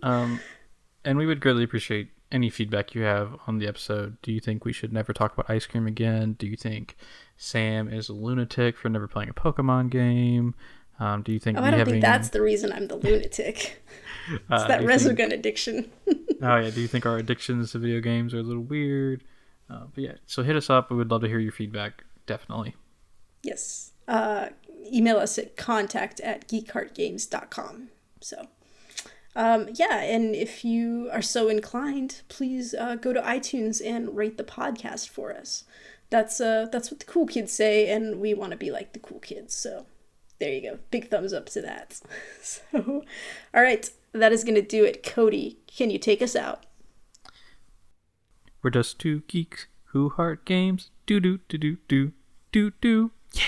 [SPEAKER 2] And we would greatly appreciate any feedback you have on the episode. Do you think we should never talk about ice cream again? Do you think Sam is a lunatic for never playing a Pokemon game? Do you think
[SPEAKER 1] I don't think that's the reason I'm the lunatic. It's that Resogun addiction.
[SPEAKER 2] Oh yeah, do you think our addictions to video games are a little weird? But yeah, so hit us up. We would love to hear your feedback. Definitely.
[SPEAKER 1] Yes. Email us at contact@geekheartgames.com. So, yeah, and if you are so inclined, please go to iTunes and rate the podcast for us. That's what the cool kids say, and we want to be like the cool kids. So, there you go. Big thumbs up to that. So, all right, that is going to do it. Cody, can you take us out?
[SPEAKER 2] We're just two geeks who heart games. Do do do do do do do. Yeah.